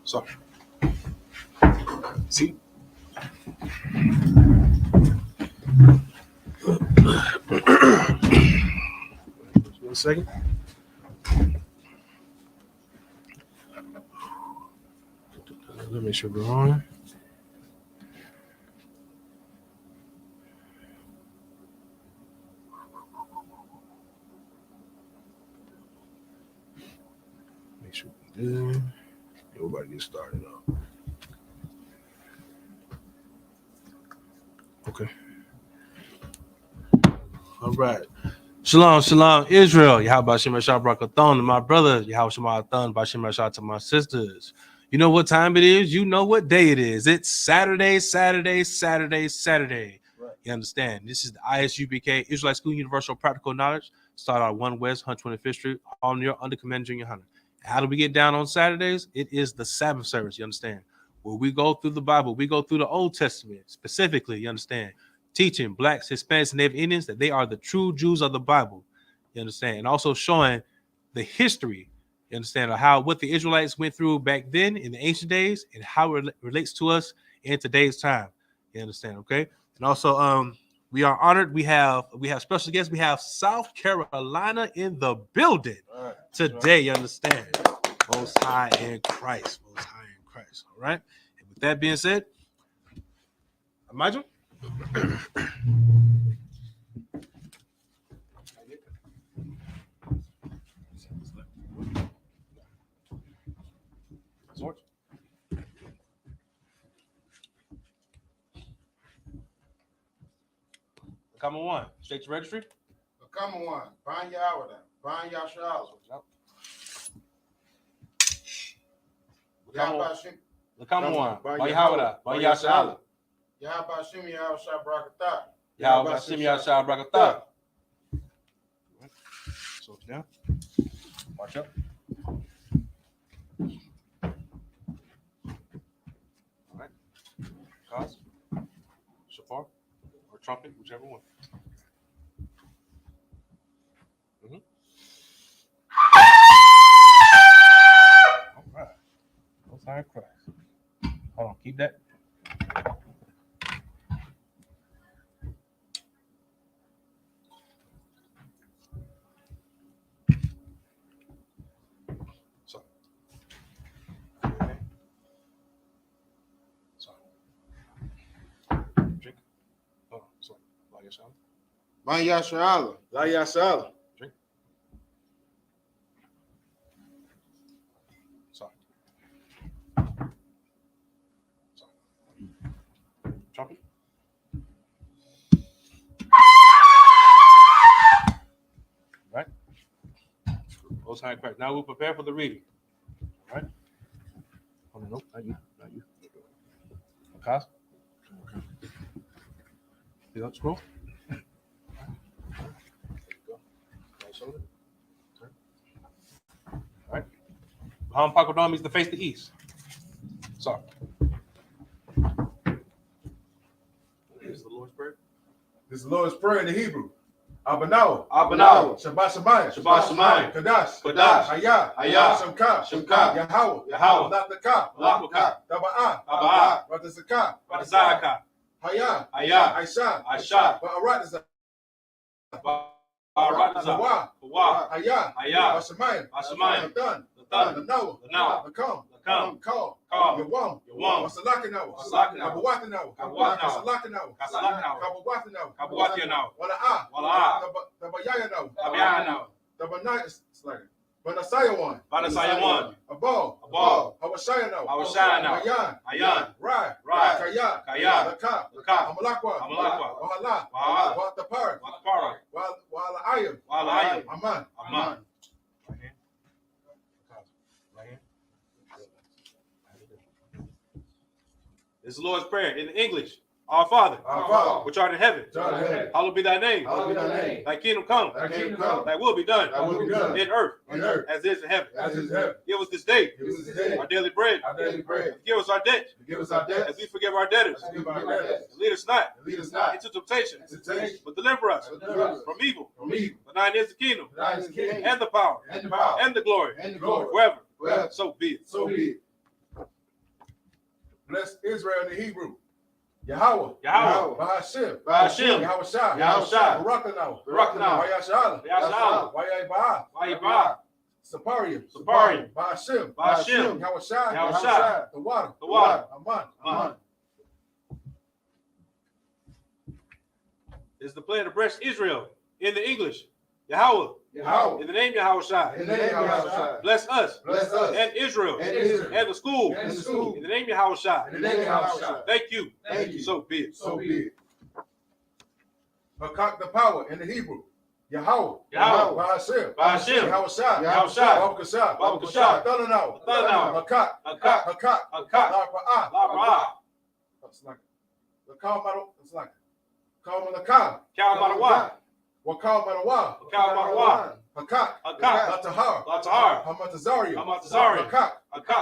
Sorry. See? Just 1 second. Let me make sure we're on. Make sure we're good. Everybody get started up. Okay. All right. Shalom, shalom, Israel. Yahweh Shem Rashad Brakathon to my brother. Yahweh Shem Athon, Bashem Rashad to my sisters. You know what time it is? You know what day it is. It's Saturday. Right. You understand? This is the I.S.U.P.K. Israelite School Universal Practical Knowledge. Start out 1 West, 125th Street, all near under Commander Yahanna. How do we get down on Saturdays? It is the Sabbath service. You understand? Where we go through the Bible, we go through the Old Testament specifically. You understand? Teaching blacks, Hispanics, and Native Indians that they are the true Jews of the Bible. You understand? And also showing the history, you understand, of how what the Israelites went through back then in the ancient days and how it relates to us in today's time. You understand? Okay. And also, we are honored. We have special guests. We have South Carolina in the building today. You understand? Most high in Christ. Most high in Christ. All right. And with that being said, imagine. Come on, state your registry. Come on, bind Yahanna, bind SHALAM. Come on, bind Yahanna, bind SHALAM. Yahweh Shem Yahshua Brakatah. Yahweh Shem Yahshua Brakatah. So down. March up. All right. Cause, shofar, or trumpet, whichever one. All right. Most high in Christ. Hold on, keep that. Drink. Oh, sorry. Bind SHALAM. La SHALAM. Drink. Sorry. Trumpet. Right. Most high in Christ. Now we'll prepare for the reading. All right. Oh, no, not you. Not you. Cos. Okay. See that scroll? There you go. Right shoulder. Turn. All right. Baham Pakodon means to face the east. Sorry. This is the Lord's Prayer. This is the Lord's Prayer in the Hebrew. Abanao. Shabbat Shemayim. Kadash. Hayah. Shemka. Yahweh. Lataka. Taba'ah. Ratazaka. Hayah. Aisha. Ba'aratazah. Hayah. Shemayim. The Noah. The Call. Yawam. Wasalakanawa. Kabawatanawa. Kabawatanawa. Wala'ah. Tabayayanawa. Tabanai. Banasayawan. Abal. Hawashayanawa. Ayan. Rai. Kaya. Laka. Amalakwa. Wahala. Watapara. Wala'ayim. Aman. It's the Lord's Prayer in English. Our Father, which art in heaven, hallowed be thy name. Thy kingdom come. Thy will be done. In earth, as it is in heaven. Give us this day our daily bread. Forgive us our debt, as we forgive our debtors. And lead us not into temptation, but deliver us from evil. For thine is the kingdom, and the power, and the glory, forever. So be it. Bless Israel in the Hebrew. Yahweh, Bahashim, Yahushua, Barakanaw, Wayashala, Wayabah, Saparium, Bahashim, Yahushua, the water, Aman. Is the plan to bless Israel in the English. Yahweh. In the name Yahushua. Bless us. And Israel. And the school. In the name Yahushua. Thank you. So be it. Makak the power in the Hebrew. Yahweh. Bahashim. Yahushua. Babakashah. Thunanaw. Makak. Larpa'ah. It's like the Kalmaro. It's like Kalmanakah. Wakal Manawa, Hakak, Latahar, Hamatazarium, Hakak,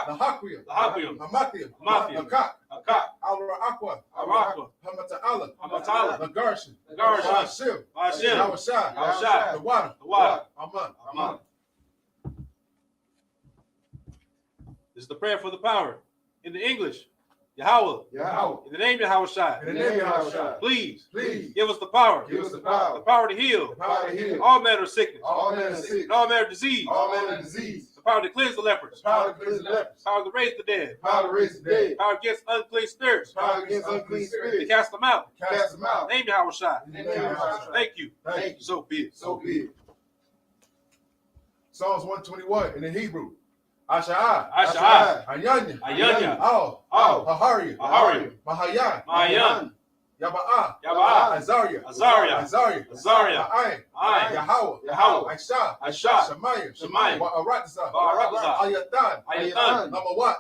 Nahaquium, Hamathium, Hakak, Al-Aqua, Hamata'ala, Nagarshin, Bahashim, Yahushua, the water, Aman. This is the prayer for the power in the English. Yahweh. In the name Yahushua. Please give us the power. The power to heal. All manner of sickness. All manner of disease. The power to cleanse the lepers. Power to raise the dead. Power against unclean spirits. To cast them out. Name Yahushua. Thank you. So be it. Psalms 121 in the Hebrew. Asha'ah, Ayanya, Hahariya, Mahayan, Yaba'ah, Azariah, Ma'ayin, Yahweh, Aisha, Shemaiah, Wa'aratza, Ayatan, Lamawat,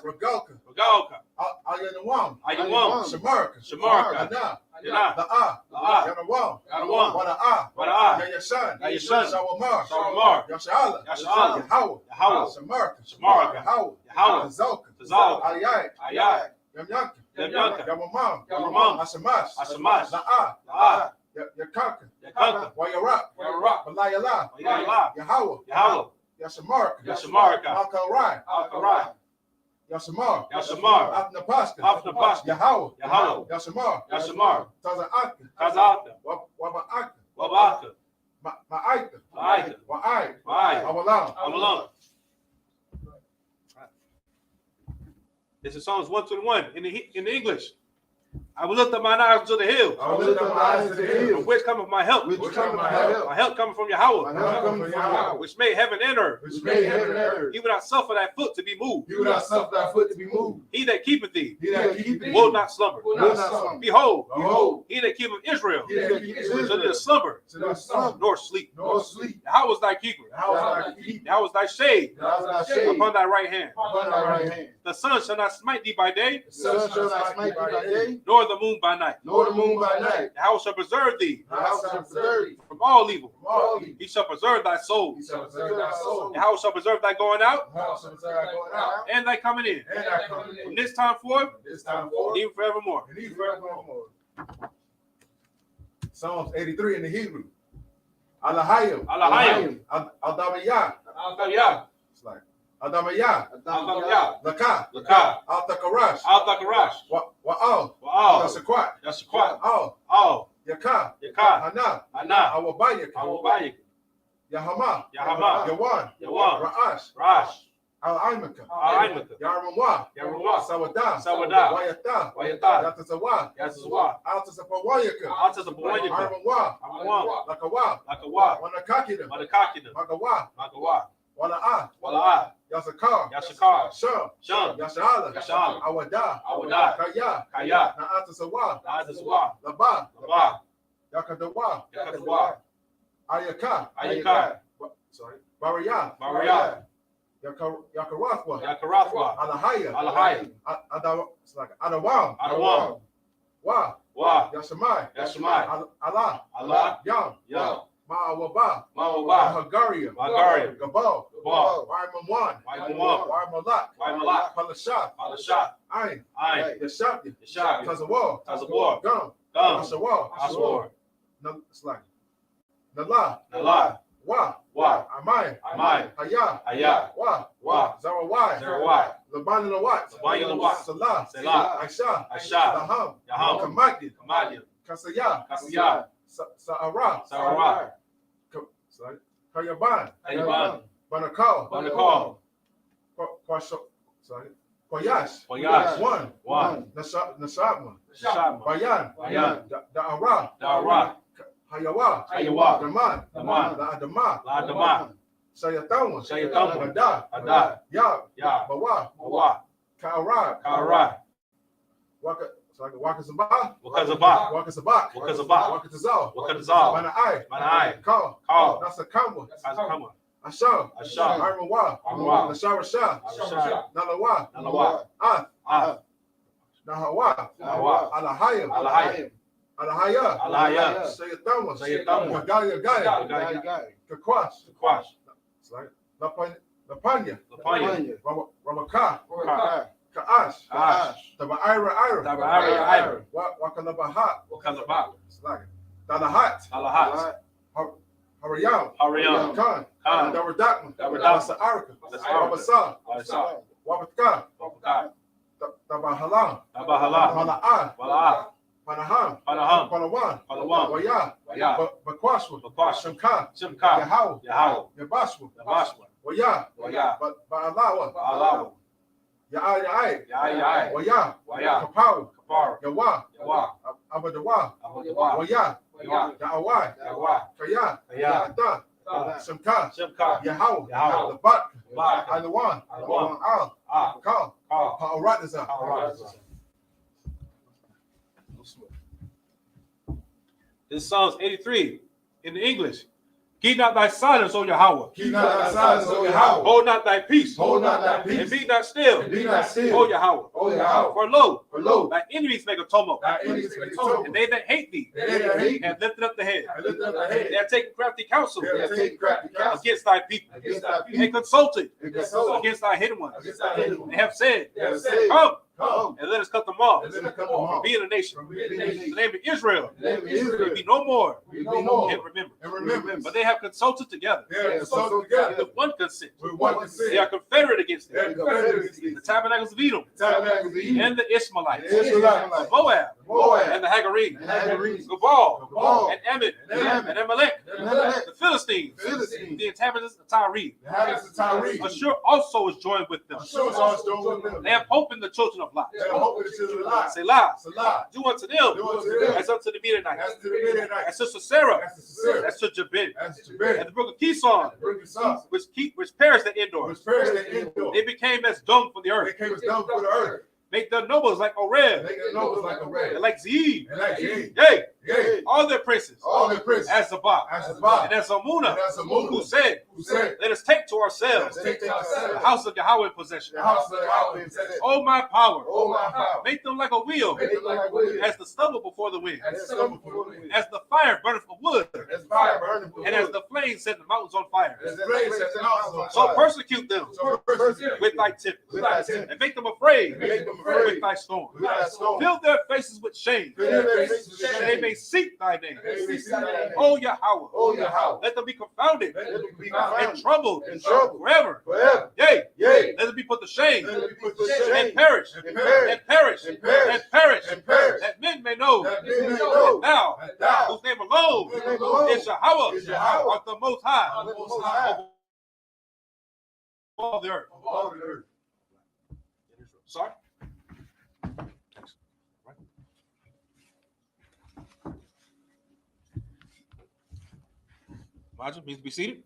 Regalka, Ayanawam, Shamarka, La'ah, Yanawam, Wada'ah, Yayashan, Shawamar, Yashala, Yahweh, Shamarka, Yahweh, Zalka, Ayai, Yamyanka, Yamamam, Asamash, La'ah, Yakanka, Wayarak, Balayala, Yahweh, Yashamarka, Al-Karai, Yasamar, Afnapasta, Yahweh, Yasamar, Taza'aka, Waba'aka, Ma'aika, Wa'ai, Awalam. This is Psalms 121 in the English. I will lift up mine eyes to the hills. From which cometh my help? My help coming from Yahweh. Which made heaven and earth. He will not suffer thy foot to be moved. He that keepeth thee will not slumber. Behold, he that keepeth Israel shall neither slumber nor sleep. Yahweh is thy keeper. Yahweh is thy shade upon thy right hand. The sun shall not smite thee by day, nor the moon by night. Yahweh shall preserve thee from all evil. He shall preserve thy soul. Yahweh shall preserve thy going out and thy coming in. From this time forth, even forevermore. Psalms 83 in the Hebrew. Alahayim, Adamiyah. It's like Adamiyah, Laka, Al-Takarash, Wa'al, Yasakwat, Al, Yaka, Hana, Awabayaka, Yahama, Yawan, Ra'ash, Al-Aimaka, Yaramwa, Sawada, Wayata, Yatazawa, Altasapawayaka, Armawa, Lakawa, Wanakakida, Magawa, Wala'ah, Yasakar, Sham, Yashala, Awada, Kaya, Na'atasawa, Laba, Yakadawa, Ayaka, Baraya, Yakarathwa. Yakarathwa. Alahaya. Alahaya. It's like Adawam. Adawam. Wa. Wa. Yashamai. Yashamai. Allah. Allah. Yam. Yam. Ma'awaba. Ma'awaba. Hagaria. Hagaria. Gabal. Gabal. Waimawan. Waimawan. Waimalak. Waimalak. Palashat. Palashat. Ain. Ain. Yashabdi. Yashabdi. Tazawar. Tazawar. Gum. Gum. Ashawar. Ashawar. It's like Nala. Nala. Wa. Wa. Amai. Amai. Haya. Haya. Wa. Wa. Zarawai. Zarawai. Labani Lawat. Labani Lawat. Salah. Salah. Aisha. Aisha. Laham. Yaham. Kamadi. Kamadi. Kasaya. Kasaya. Sa'ara. Sarara. Kayaban. Kayaban. Banakal. Banakal. Kwayash. Kwayash. One. Nashabma. Shabma. Bayan. Bayan. Da'ara. Da'ara. Hayawa. Hayawa. Daman. Daman. La'adama. La'adama. Shayatawa. Shayatawa. Ada. Ada. Ya. Ya. Bawa. Bawa. Ka'ara. Ka'ara. Wakazabah. Wakazabah. Wakazabah. Wakazabah. Wakazazal. Wakazal. Mana'ai. Mana'ai. Call. Call. Nasakamwa. Kazakama. Asham. Asham. Armawa. Armawa. Nasharashah. Arashah. Nalawa. Nalawa. Ath. Nahawa. Nahawa. Alahaya. Alahaya. Alahaya. Alahaya. Shayatama. Shayatama. Gagaya. Gagaya. Kakwash. Kwash. It's like Lapanya. Lapanya. Ramaka. Ramaka. Ka'ash. Ka'ash. Taba'ira. Taba'ira. Wakalabahat. Wakalabahat. It's like Dalahat. Dalahat. Harayam. Harayam. Khan. Khan. Dawadatman. Dawadatman. Sa'arka. Sa'arka. Wabasa. Wabasa. Wabatka. Wabaka. Tabahalam. Tabahalam. Mala'ah. Mala'ah. Panaham. Panaham. Palawan. Palawan. Waya. Waya. Bakwashwa. Bakwashwa. Shimka. Shimka. Yahaw. Yahaw. Yabashwa. Yabashwa. Waya. Waya. Ba'alawa. Ba'alawa. Ya'ai. Ya'ai. Waya. Waya. Kapaw. Kapar. Yawa. Yawa. Abadawa. Abadawa. Waya. Waya. Da'awai. Yawa. Kaya. Kaya. Ya'ata. Shimka. Shimka. Yahaw. Yahaw. Labat. Labat. Alawan. Alawan. Al. Kal. Kal. Ha'aratiza. This is Psalms 83 in the English. Keep not thy silence, O Yahweh. Keep not thy silence, O Yahweh. Hold not thy peace. Hold not thy peace. And be not still. And be not still. O Yahweh. O Yahweh. For lo, lo, thy enemies make a tumult. thy enemies make tumult. And they that hate thee And they that hate have lifted up the head. and lift up thy head. They have taken crafty counsel They have taken crafty counsel against thy people. against thy And people. consulted And consulted against thy hidden ones. against thy hidden ones. They have said, They have said, Come Come, and let us cut them off. and let us cut them off. Be in a nation. From being a nation. The name of Israel The name of will Israel be no more will be no more. and remember. And remember, But they have consulted together they are consulted together with one consent. with one They consent. are confederate against They are them. confederate against The tabernacles of Edom the tabernacles of Eden, and the Ishmaelites, the Israelites, of Moab Moab, and the Hagarenes, and Hagarenes, Gabal Gabal, and Ammon and Ammon, and Amalek, and Amalek, the Philistines, the Philistines, the inhabitants of Tyre. the inhabitants of Tyre. Ashur also is joined with them. Ashur is also with them. They have hope in the children of Lot. They have hope in the children of Lot. Selah, Salah, do unto them do unto them as unto the Midianites, as to the Midianites, as to Sisera, as to Sisera, as to Jabin, as to Jabin, and the brook of Kison, bring us up, which perished at Endor. which perished at Endor. They became as dung for the They earth. came as dung for the earth. Make their nobles like Oreb, They got nobles like a and red. like Zeeb, And like Yea, yea, yea, all their princes, all the princes, as Zabak, as Sabbath, and as Amunah, and as Amunah, who said, who said, Let us take to ourselves Let's take to the ourselves house of Yahweh in possession. the house of Yahweh and said, Oh, my power, Oh, my power, make them like a wheel, make them like wood, as the stubble before the wind, as stumble before the wind, as the fire burneth for wood, as fire burning for and as wood, the flames set the mountains on fire. as the flames set the mountains on So fire. persecute them So persecute with thy tempest, with thy tempest, and make them afraid and make them afraid with thy storm. with thy storm. Fill their faces with shame, Fill their faces with that they shame, may seek thy name. and they may see thy name. O Yahweh, O Yahweh, let them be confounded let them be and confounded troubled and troubled forever. forever. Yea, Yea, let them be put to shame let them be put to and shame perish and perish and perish and perish and perish, and perish, that men may know that men may know that thou, that thou, whose name alone whose name alone is Yahweh, is Yahweh, art the most high art the Most High of all the earth. of all the earth. Sorry? Major, please be seated.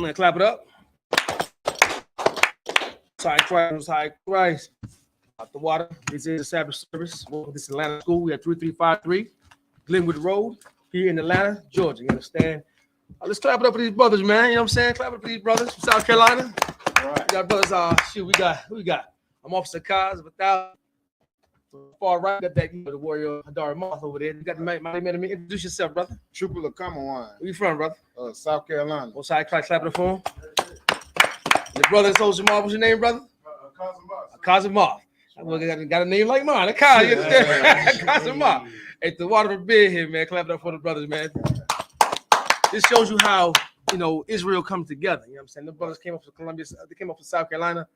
I'm gonna clap it up. High Christ. Out the water. This is the Sabbath service. Welcome to this Atlanta school. We have 3353 Glenwood Road here in Atlanta, Georgia. You understand? Let's clap it up for these brothers, man. You know what I'm saying? Clap it up for these brothers from South Carolina. Right. We got brothers. Shoot, we got. I'm Officer Kaz of 1,000. Far right, got that, the warrior Hadar Moth over there. You got the man. Introduce yourself, brother. Trooper of Common One. Where you from, brother? South Carolina. Most high Christ, clap it up for him. Your brother, Soldier Moth, what's your name, brother? Kazamoth. Got a name like mine. A Kaz, you understand? Kazamoth. Hey, the water for beer here, man. Clap it up for the brothers, man. This shows you how, Israel comes together. You know what I'm saying? The brothers came up from Columbia. They came up from South Carolina,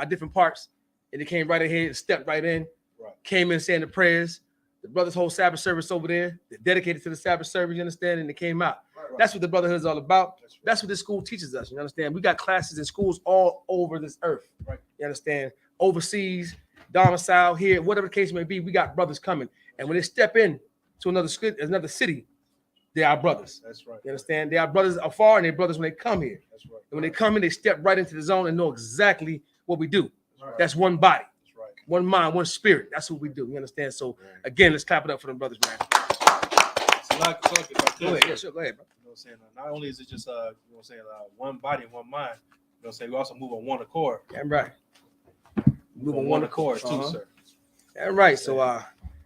different parts, and they came right ahead and stepped right in. Right. Came in saying the prayers. The brothers hold Sabbath service over there. They're dedicated to the Sabbath service, you understand? And they came out. Right. That's what the brotherhood is all about. That's right. That's what this school teaches us. You understand? We got classes in schools all over this earth. Right. You understand? Overseas, domicile here, whatever the case may be, we got brothers coming. And when they step in to another city, they are brothers. That's right. You understand? They are brothers afar and they're brothers when they come here. That's right. And when they come in, they step right into the zone and know exactly what we do. That's right. That's one body. That's right. One mind, one spirit. That's what we do. You understand? So again, let's clap it up for them brothers, man. So like, Go ahead. Yeah, sure. Go ahead, bro. You know what I'm saying? Not only is it just one body and one mind, you know what I'm saying? We also move on one accord. Damn right. Move on one accord too, sir. All right. So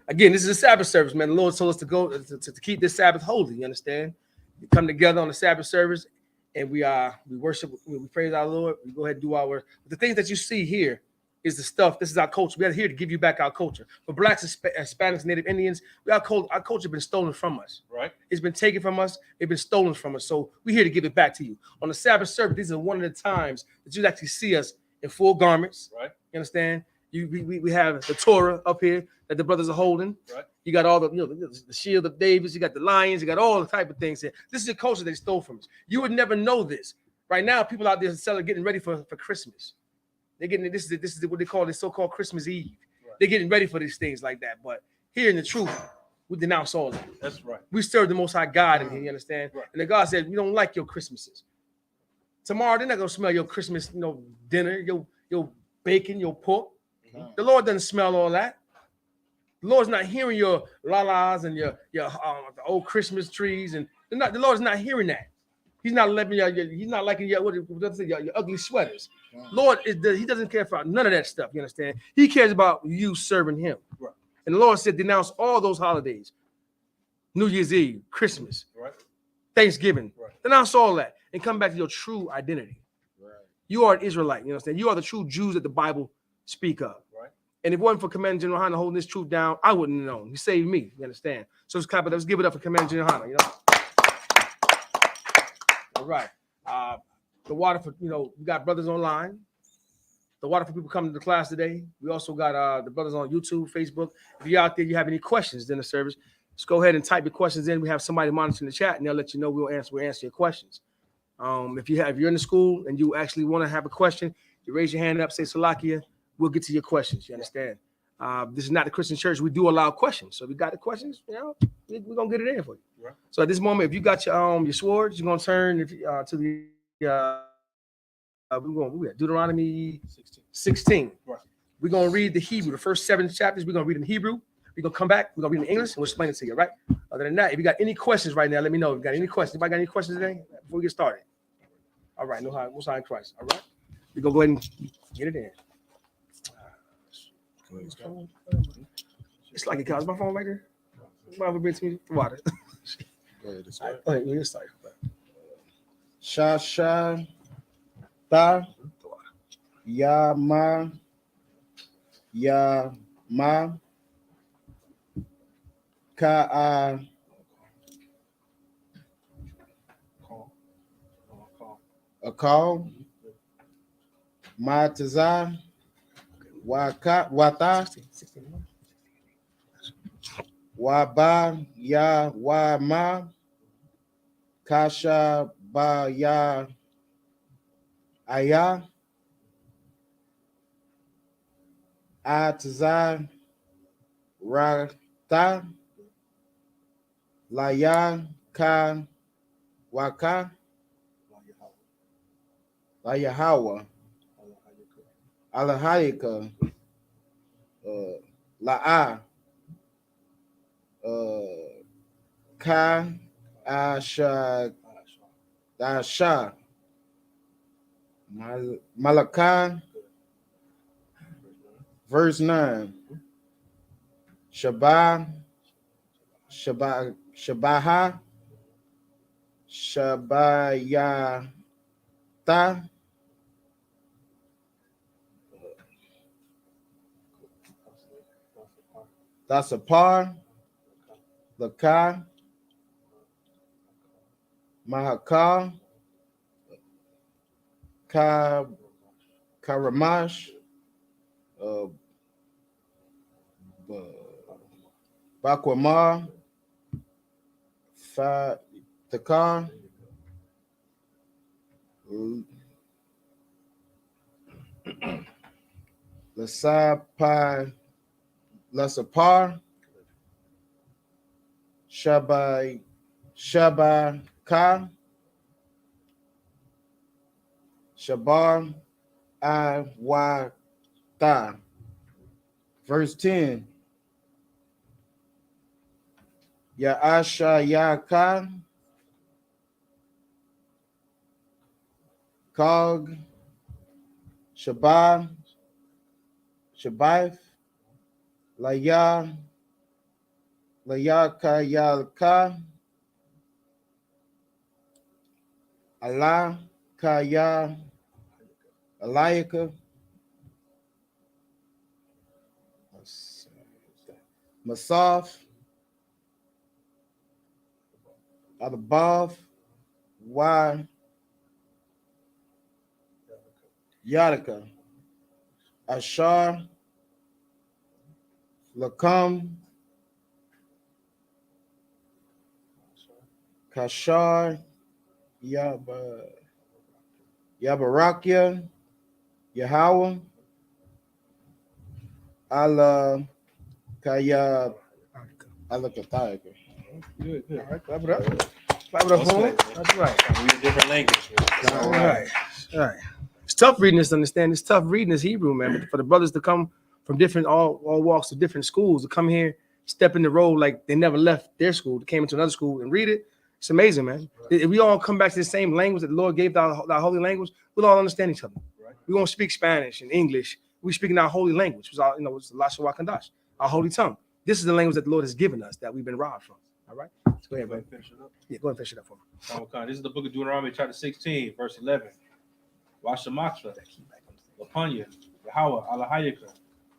again, this is a Sabbath service, man. The Lord told us to go to keep this Sabbath holy. You understand? We come together on the Sabbath service and we worship, we praise our Lord. We go ahead and do the things that you see here is the stuff. This is our culture. We are here to give you back our culture. For blacks, Hispanics, Native Indians, our culture has been stolen from us. Right. It's been taken from us. It's been stolen from us. So we're here to give it back to you. On the Sabbath service, these are one of the times that you actually see us in full garments. Right. You understand? We have the Torah up here that the brothers are holding. Right. You got all the shield of David. You got the lions. You got all the type of things here. This is a culture they stole from us. You would never know this. Right now, people out there getting ready for Christmas. They're getting this is what they call this so-called Christmas Eve. Right. They're getting ready for these things like that. But here in the truth, we denounce all that. That's right. We serve the Most High God in here. You understand? Right. And the God said, we don't like your Christmases. Tomorrow they're not gonna smell your Christmas, dinner, your bacon, your pork. Mm-hmm. The Lord doesn't smell all that. The Lord's not hearing your la-las and your the old Christmas trees, and the Lord's not hearing that. He's not letting he's not liking your ugly sweaters. Lord he doesn't care for none of that stuff. You understand? He cares about you serving him. Right. And the Lord said, denounce all those holidays. New Year's Eve, Christmas, Right. Thanksgiving. Right. Denounce all that and come back to your true identity. Right. You are an Israelite. You understand? You are the true Jews that the Bible speak of. Right. And if it wasn't for Commander General Yahanna holding this truth down, I wouldn't have known. He saved me. You understand? So let's give it up for Commander General Yahanna. All right. The water for we got brothers online. The water for people coming to the class today. We also got the brothers on YouTube, Facebook. If you're out there, you have any questions in the service, just go ahead and type your questions in. We have somebody monitoring the chat, and they'll let you know. We'll answer your questions. If you're in the school and you actually want to have a question, you raise your hand up, say Salakia. We'll get to your questions. You understand? This is not the Christian church. We do allow questions. So if you got the questions, we're gonna get it in for you. Right. So at this moment, if you got your swords, you're gonna turn to the we're at Deuteronomy 16. Right. We're gonna read the Hebrew, the first 7 chapters. We're gonna read in Hebrew. We're gonna come back. We're gonna read in English, and we'll explain it to you. Right. Other than that, if you got any questions right now, let me know. If you got any questions, anybody got any questions today before we get started? All right. Most High Christ. All right. We're gonna go ahead and get it in. It's like it comes. My phone right there. My phone bring to me the water. Go ahead. All right, go ahead. We'll get started. Sha ta ya ma ka a call ma taza wata 16. wa ba ya wa ma kasha ba ya aya atza rata la ya ka waka La Yahweh, Alahayika, La'a, Ka, Asha, Asha, Malachi, verse 9, Shabbat, Shabaha, Shabayata, Dasapar, Laka, Mahakal, Karamash, uh, Bakwamar, Takar, Lasapar, Shabaka, Shabar, Iwata. Verse 10, Yaasha Yaka, Kog, Shabbat, Shabath, Laya, Layaka Yalka, Allah, Kaya, Alayaka, Masaf, Adabav, Y, Yadika, Ashar, Lakam, Kashar, Yabarakia, Yahweh, Allah, Kaya, Alakatayaka. Good. All right, clap it up. Clap it up for him. That's right. Read a different language. All right. All right. It's tough reading this to understand. It's tough reading this Hebrew, man. But for the brothers to come from different all walks of different schools to come here, step in the role like they never left their school, they came into another school and read it. It's amazing, man. If we all come back to the same language that the Lord gave our holy language, we'll all understand each other. We won't speak Spanish and English. We speak in our holy language, which is our, it's the Lashawa Kandash, our holy tongue. This is the language that the Lord has given us that we've been robbed from. All right. Let's go ahead, bro. Yeah, go ahead and finish it up for me. This is the book of Deuteronomy, chapter 16, verse 11. Washamakra, Lapanya, Yahweh, Alahayaka,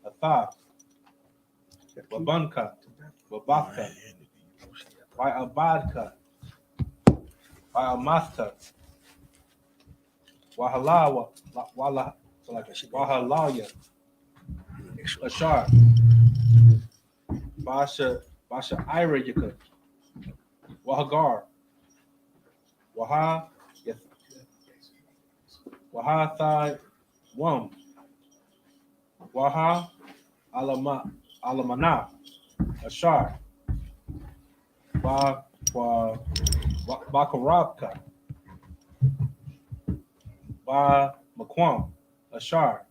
Atha, Wabanka, Wabaka, Wa'abadka, Wa'amathka, Wahalawa, Wahalaya, Ashar, Basha Irayaka, Wahagar, Wahathai Wum, Waha Alamana, Ashar, Bakarabka, Ba Maquam, Ashar,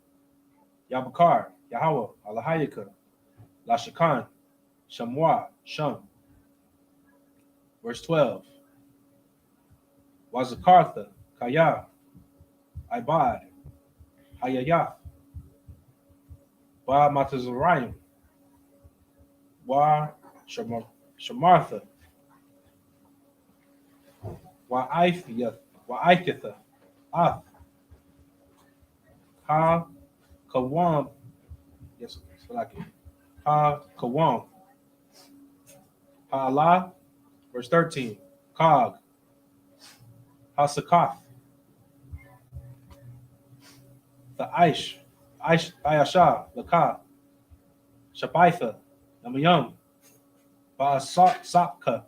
Yabakar, Yahweh, Alahayaka, Lashakan, Shamwa, Shum. Verse 12. Wazakartha, Kaya, Ibad, Hayayah, Wa Matazarayim, Wa Shamartha, Wa Aikitha, Ath, Ha Kawam, yes, like it. Ha Kawam, Ha Allah, verse 13, Kog, Ha Sakath, the Ayasha, Laka, Shabaitha, Namayam, Ba Sapka,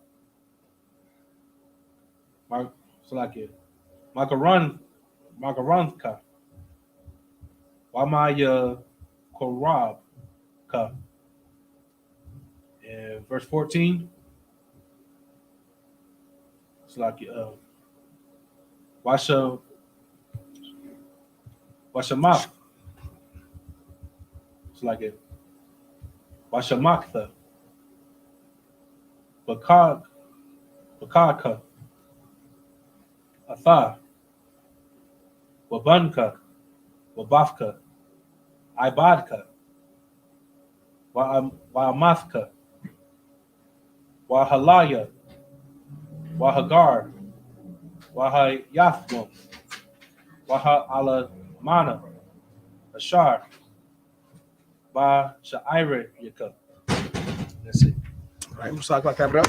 Magaranka, Wamaya Korabka. And verse 14, it's like Washa Washamach. It's like it. Washamakta. Bakaka. Atha. Wabunka. Wabafka. Ibadka. Wa'amathka. Wahalaya. Wahagar. Wahayathmum. Wahalamana. Ashar. Ba Sha'ira Yaka. That's it. All right, we'll talk about that, bro.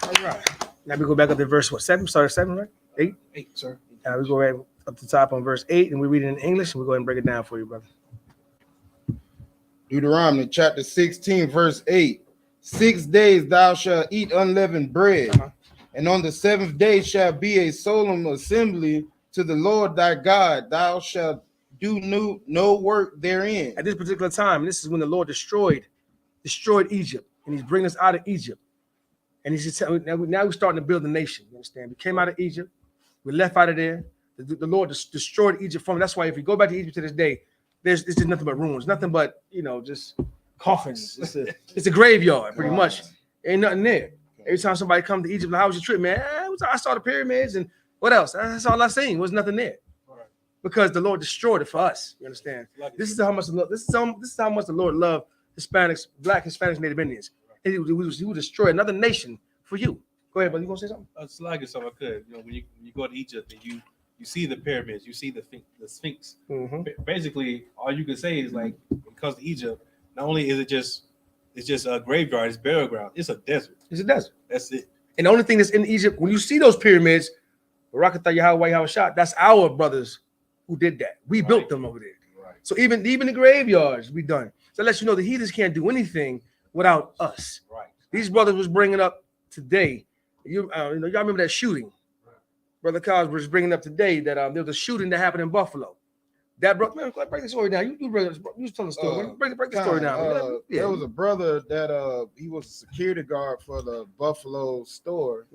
All right. Now we go back up to verse what? 7? Sorry, 7, right? 8? 8, sir. Now we go right up the top on verse 8, and we read it in English, and we'll go ahead and break it down for you, brother. Deuteronomy chapter 16, verse 8. 6 days thou shalt eat unleavened bread, and on the 7th day shall be a solemn assembly to the Lord thy God. Thou shalt do no work therein. At this particular time, and this is when the Lord destroyed Egypt, and he's bringing us out of Egypt. And he's just now we're starting to build a nation. You understand? We came out of Egypt, we left out of there. The Lord destroyed Egypt from. That's why if you go back to Egypt to this day, it's just nothing but ruins, nothing but just coffins. It's a graveyard, pretty much. Ain't nothing there. Every time somebody comes to Egypt, like, how was your trip, man? I saw the pyramids and what else? That's all I seen. Was nothing there. Because the Lord destroyed it for us. You understand? This is how much the Lord loved Hispanics, Black Hispanics, Native Indians. He would destroy another nation for you. Go ahead, brother. You gonna say something? It's like it, so I could. When you go to Egypt and you see the pyramids, you see the Sphinx. Mm-hmm. Basically, all you can say is like, when it comes to Egypt, not only is it's just a graveyard, it's burial ground. It's a desert. It's a desert. That's it. And the only thing that's in Egypt, when you see those pyramids, Barakatah Yahweh Shah, that's our brothers who did that. We built them over there. Right. So even the graveyards we done. So that lets you know the heathens can't do anything without us. Right. These brothers was bringing up today. Y'all remember that shooting? Brother Cos was bringing up today that there was a shooting that happened in Buffalo. That brother, man, break the story down. You tell the story. Break the story down. There was a brother that he was a security guard for the Buffalo store,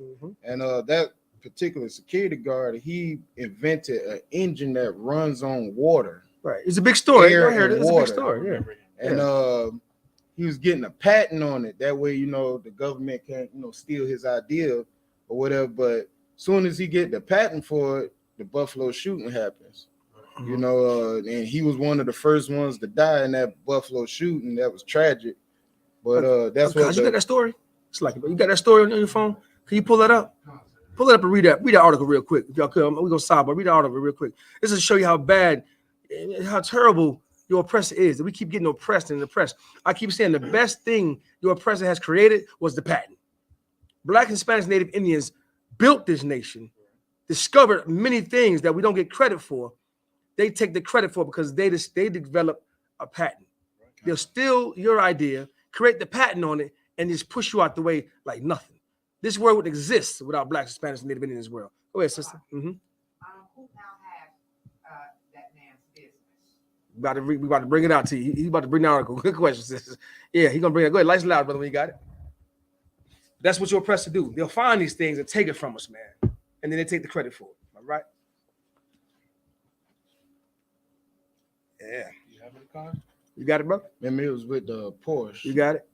and that particular security guard, he invented an engine that runs on water. Right, it's a big story. Air I heard and it. It's water. a big story. Yeah, and he was getting a patent on it. That way, the government can't, steal his idea or whatever. But soon as he get the patent for it, the Buffalo shooting happens. And he was one of the first ones to die in that Buffalo shooting. That was tragic. But that's what you got that story. It's like you got that story on your phone. Can you pull that up? Pull it up and read that article real quick. If y'all could, we're gonna sidebar. Read the article real quick. This is to show you how bad, how terrible your oppressor is. That we keep getting oppressed and oppressed. I keep saying the best thing your oppressor has created was the patent. Black, Hispanics, Native Indians built this nation, discovered many things that we don't get credit for. They take the credit for because they developed a patent. They'll steal your idea, create the patent on it, and just push you out the way like nothing. This world would exist without Black, Hispanics, and Native Indians in this world. Go ahead, sister. Who now has that man's business? We about to bring it out to you. He's about to bring the article. Good question, sister. Yeah, he's gonna bring it. Go ahead, lights loud, brother, when you got it. That's what your oppressors do. They'll find these things and take it from us, man. And then they take the credit for it. All right? Yeah. You have it, Con? You got it, bro? Remember, it was with the Porsche. You got it?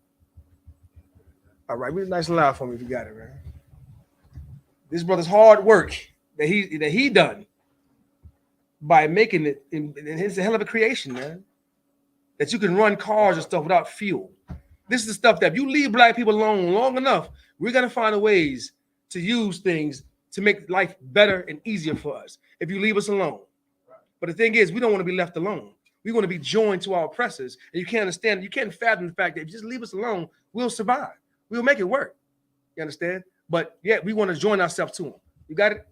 All right, read it nice and loud for me if you got it, man. This brother's hard work that he done by making it, and it's a hell of a creation, man. That you can run cars and stuff without fuel. This is the stuff that if you leave Black people alone long enough, we're gonna find ways to use things to make life better and easier for us. If you leave us alone, but the thing is, we don't want to be left alone. We want to be joined to our oppressors, and you can't understand. You can't fathom the fact that if you just leave us alone, we'll survive. We'll make it work. You understand? But yeah, we want to join ourselves to them. You got it?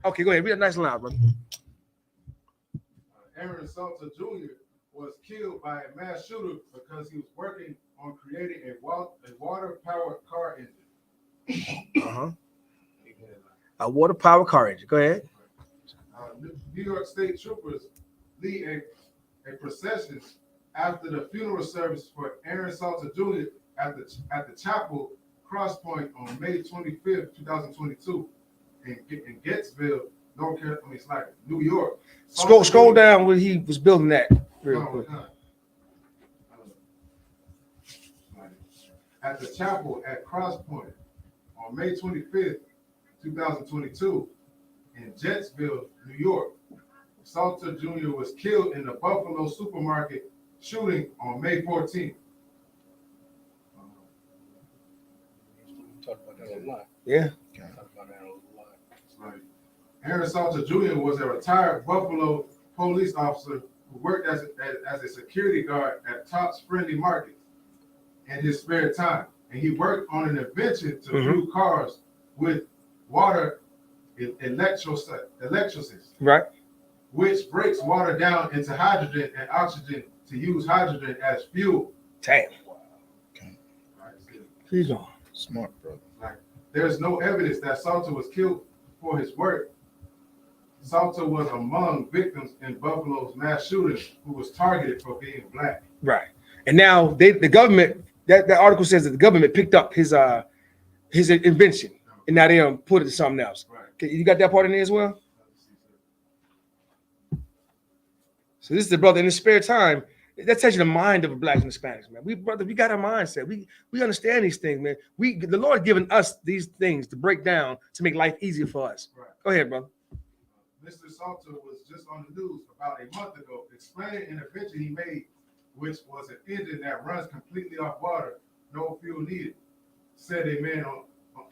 Okay, go ahead. Read it nice and loud, brother. Aaron Salter Jr. was killed by a mass shooter because he was working on creating a water-powered car engine. A water-powered car engine. Go ahead. New York State troopers lead a procession after the funeral service for Aaron Salter Jr. at the Chapel Cross Point on May 25th, 2022 in Gettsville, North Carolina, I mean, it's like New York. Scroll down where he was building that real quick. At the chapel at Cross Point on May 25th, 2022, in Jetsville, New York, Salter Jr. was killed in the Buffalo supermarket shooting on May 14th. Talk about that a lot. Yeah. Talk about that a lot. Right. Aaron Salter Jr. was a retired Buffalo police officer who worked as a security guard at Tops Friendly Market in his spare time. And he worked on an invention to fuel cars with water electrolysis, Right. which breaks water down into hydrogen and oxygen to use hydrogen as fuel. Damn. Right. He's on. Smart, brother. Like, there's no evidence that Salter was killed for his work. Salter was among victims in Buffalo's mass shooting who was targeted for being black. Right. And now the government, that article says that the government picked up his invention, and now they put it to something else. Right. Okay, you got that part in there as well? So this is the brother in his spare time. That tells you the mind of a black and Hispanics, man. We got our mindset. We understand these things, man. The Lord given us these things to break down to make life easier for us. Right. Go ahead, brother. Mr. Salter was just on the news about a month ago explaining an invention he made, which was an engine that runs completely off water, no fuel needed, said a man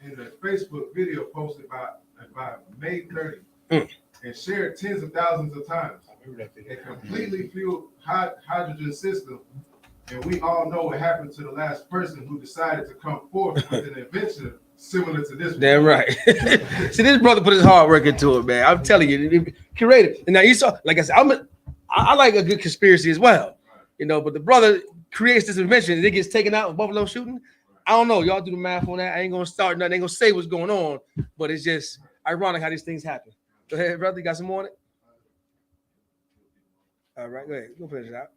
in the Facebook video posted by May 30 and shared tens of thousands of times. A completely fueled hydrogen system, and we all know what happened to the last person who decided to come forth with an invention similar to this one. Damn right. See, this brother put his hard work into it, man. I'm telling you, creative. And now you saw, like I said, I like a good conspiracy as well, you know. But the brother creates this invention, and it gets taken out in Buffalo shooting. I don't know. Y'all do the math on that. I ain't gonna start nothing. I ain't gonna say what's going on, but it's just ironic how these things happen. Go ahead, brother. You got some more on it? All right, go ahead. Go finish it out.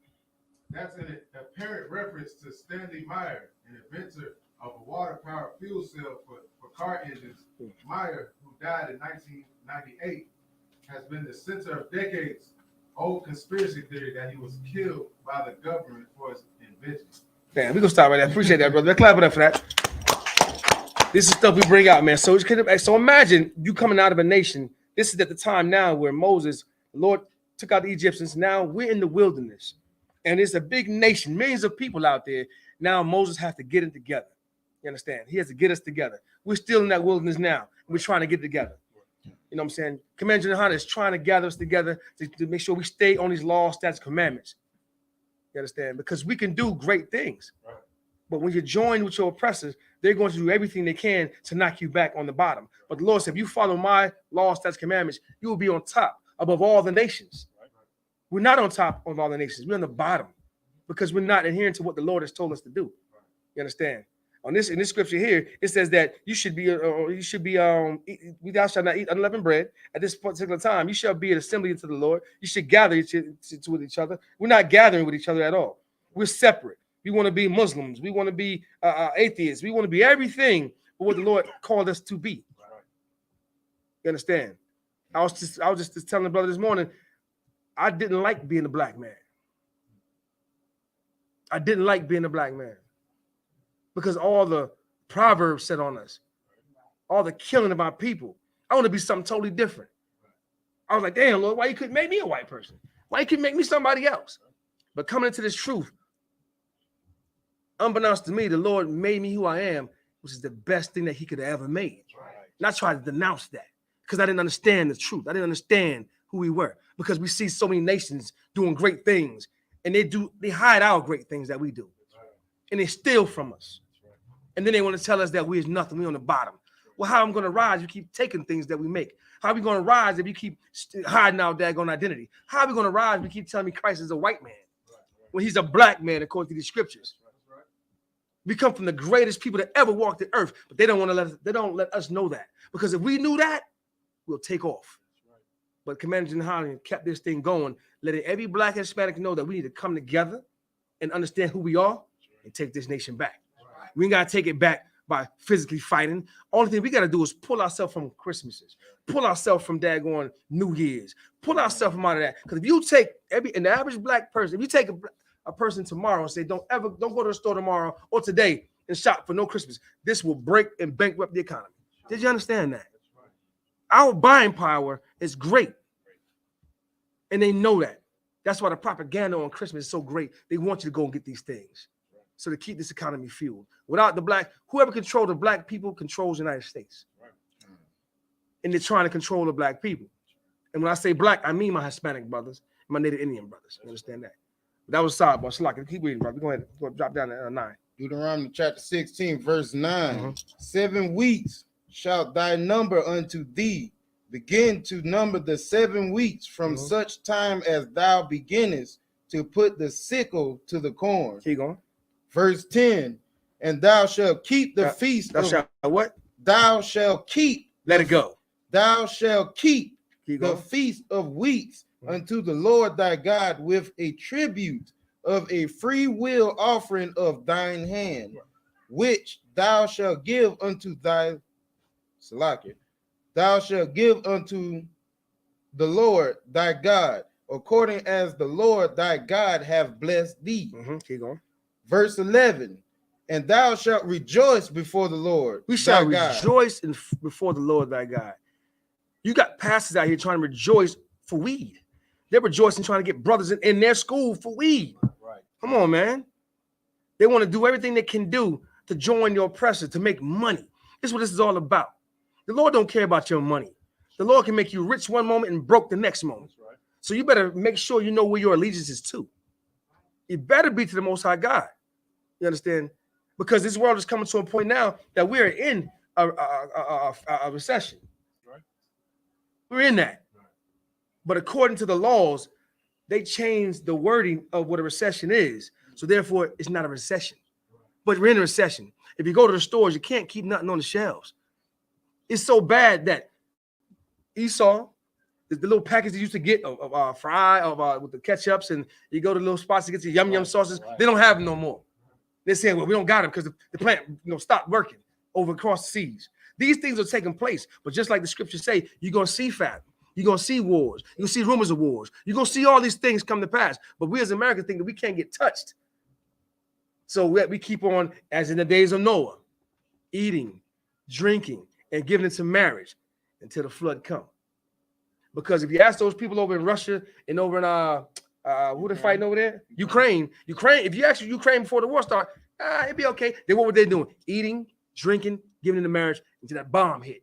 That's an apparent reference to Stanley Meyer, an inventor of a water-powered fuel cell for car engines. Meyer, who died in 1998, has been the center of decades-old conspiracy theory that he was killed by the government for his invention. Damn, we're gonna stop right there. Appreciate that, brother. Let's clap it up for that. This is stuff we bring out, man. So imagine you coming out of a nation. This is at the time now where Moses, the Lord, took out the Egyptians. Now we're in the wilderness, and it's a big nation, millions of people out there. Now Moses has to get it together. You understand? He has to get us together. We're still in that wilderness now. We're trying to get it together. You know what I'm saying? Commander Yahanna is trying to gather us together to make sure we stay on these laws, statutes, commandments. You understand? Because we can do great things. Right. But when you're joined with your oppressors, they're going to do everything they can to knock you back on the bottom. But the Lord said, if you follow my laws, statutes, commandments, you will be on top above all the nations. Right. We're not on top of all the nations. We're on the bottom because we're not adhering to what the Lord has told us to do. Right. You understand? In this scripture here, it says that you should be thou shalt not eat unleavened bread at this particular time. You shall be an assembly to the Lord. You should gather with each other. We're not gathering with each other at all. We're separate. We want to be Muslims. We want to be atheists. We want to be everything but what the Lord called us to be. You understand? I was just telling the brother this morning, I didn't like being a black man. I didn't like being a black man. Because all the proverbs said on us, all the killing of our people. I want to be something totally different. I was like, damn, Lord, why you couldn't make me a white person? Why you couldn't make me somebody else? But coming into this truth, unbeknownst to me, the Lord made me who I am, which is the best thing that he could have ever made. Right. And I tried to denounce that because I didn't understand the truth. I didn't understand who we were because we see so many nations doing great things and they hide our great things that we do. Right. And they steal from us. And then they want to tell us that we is nothing. We on the bottom. Well, how I'm going to rise? You keep taking things that we make. How are we going to rise if you keep hiding our daggone identity? How are we going to rise if you keep telling me Christ is a white man when he's a black man according to these scriptures? We come from the greatest people that ever walked the earth, but they don't let us know that. Because if we knew that, we'll take off. But Commander Yahanna kept this thing going, letting every black and Hispanic know that we need to come together and understand who we are and take this nation back. We ain't got to take it back by physically fighting. Only thing we got to do is pull ourselves from Christmases, pull ourselves from daggone New Year's, pull ourselves from out of that. Because if you take an average black person, if you take a person tomorrow and say, don't go to the store tomorrow or today and shop for no Christmas, this will break and bankrupt the economy. Did you understand that? Our buying power is great. And they know that. That's why the propaganda on Christmas is so great. They want you to go and get these things. So to keep this economy fueled. Without the black, whoever controls the black people controls the United States. And they're trying to control the black people. And when I say black, I mean my Hispanic brothers, my Native Indian brothers. You understand that? But that was sidebar. So like, keep reading, brother. Go ahead. Drop down to 9. Deuteronomy chapter 16, verse 9. Mm-hmm. 7 weeks shalt thy number unto thee. Begin to number the 7 weeks from such time as thou beginnest to put the sickle to the corn. Keep going. Verse 10. And thou shalt keep the feast. Thou shalt what? Thou shalt keep. Let it go. Thou shalt keep the feast of weeks unto the Lord thy God with a tribute of a free will offering of thine hand, which thou shalt give unto thy Salakia. Thou shalt give unto the Lord thy God, according as the Lord thy God hath blessed thee. Keep going. Verse 11. And thou shalt rejoice before the Lord. We shall rejoice before the Lord thy God. You got pastors out here trying to rejoice for weed. They're rejoicing trying to get brothers in their school for weed. Right. Come on, man. They want to do everything they can do to join your oppressor, to make money. This is what this is all about. The Lord don't care about your money. The Lord can make you rich one moment and broke the next moment. That's right. So you better make sure you know where your allegiance is to. It better be to the Most High God. You understand? Because this world is coming to a point now that we're in a recession. Right. We're in that. Right. But according to the laws, they changed the wording of what a recession is. So therefore, it's not a recession. But we're in a recession. If you go to the stores, you can't keep nothing on the shelves. It's so bad that Esau, the little package you used to get of fry with the ketchups, and you go to little spots to get your yum sauces, they don't have them no more. They're saying, well, we don't got them because the plant stopped working over across the seas. These things are taking place, but just like the scriptures say, you're going to see famine. You're going to see wars. You're going to see rumors of wars. You're going to see all these things come to pass. But we as Americans think that we can't get touched. So we keep on, as in the days of Noah, eating, drinking, and giving into marriage until the flood come. Because if you ask those people over in Russia and over in who they fighting over there? Ukraine. If you ask Ukraine before the war started, it'd be okay. Then what were they doing? Eating, drinking, giving into marriage until that bomb hit.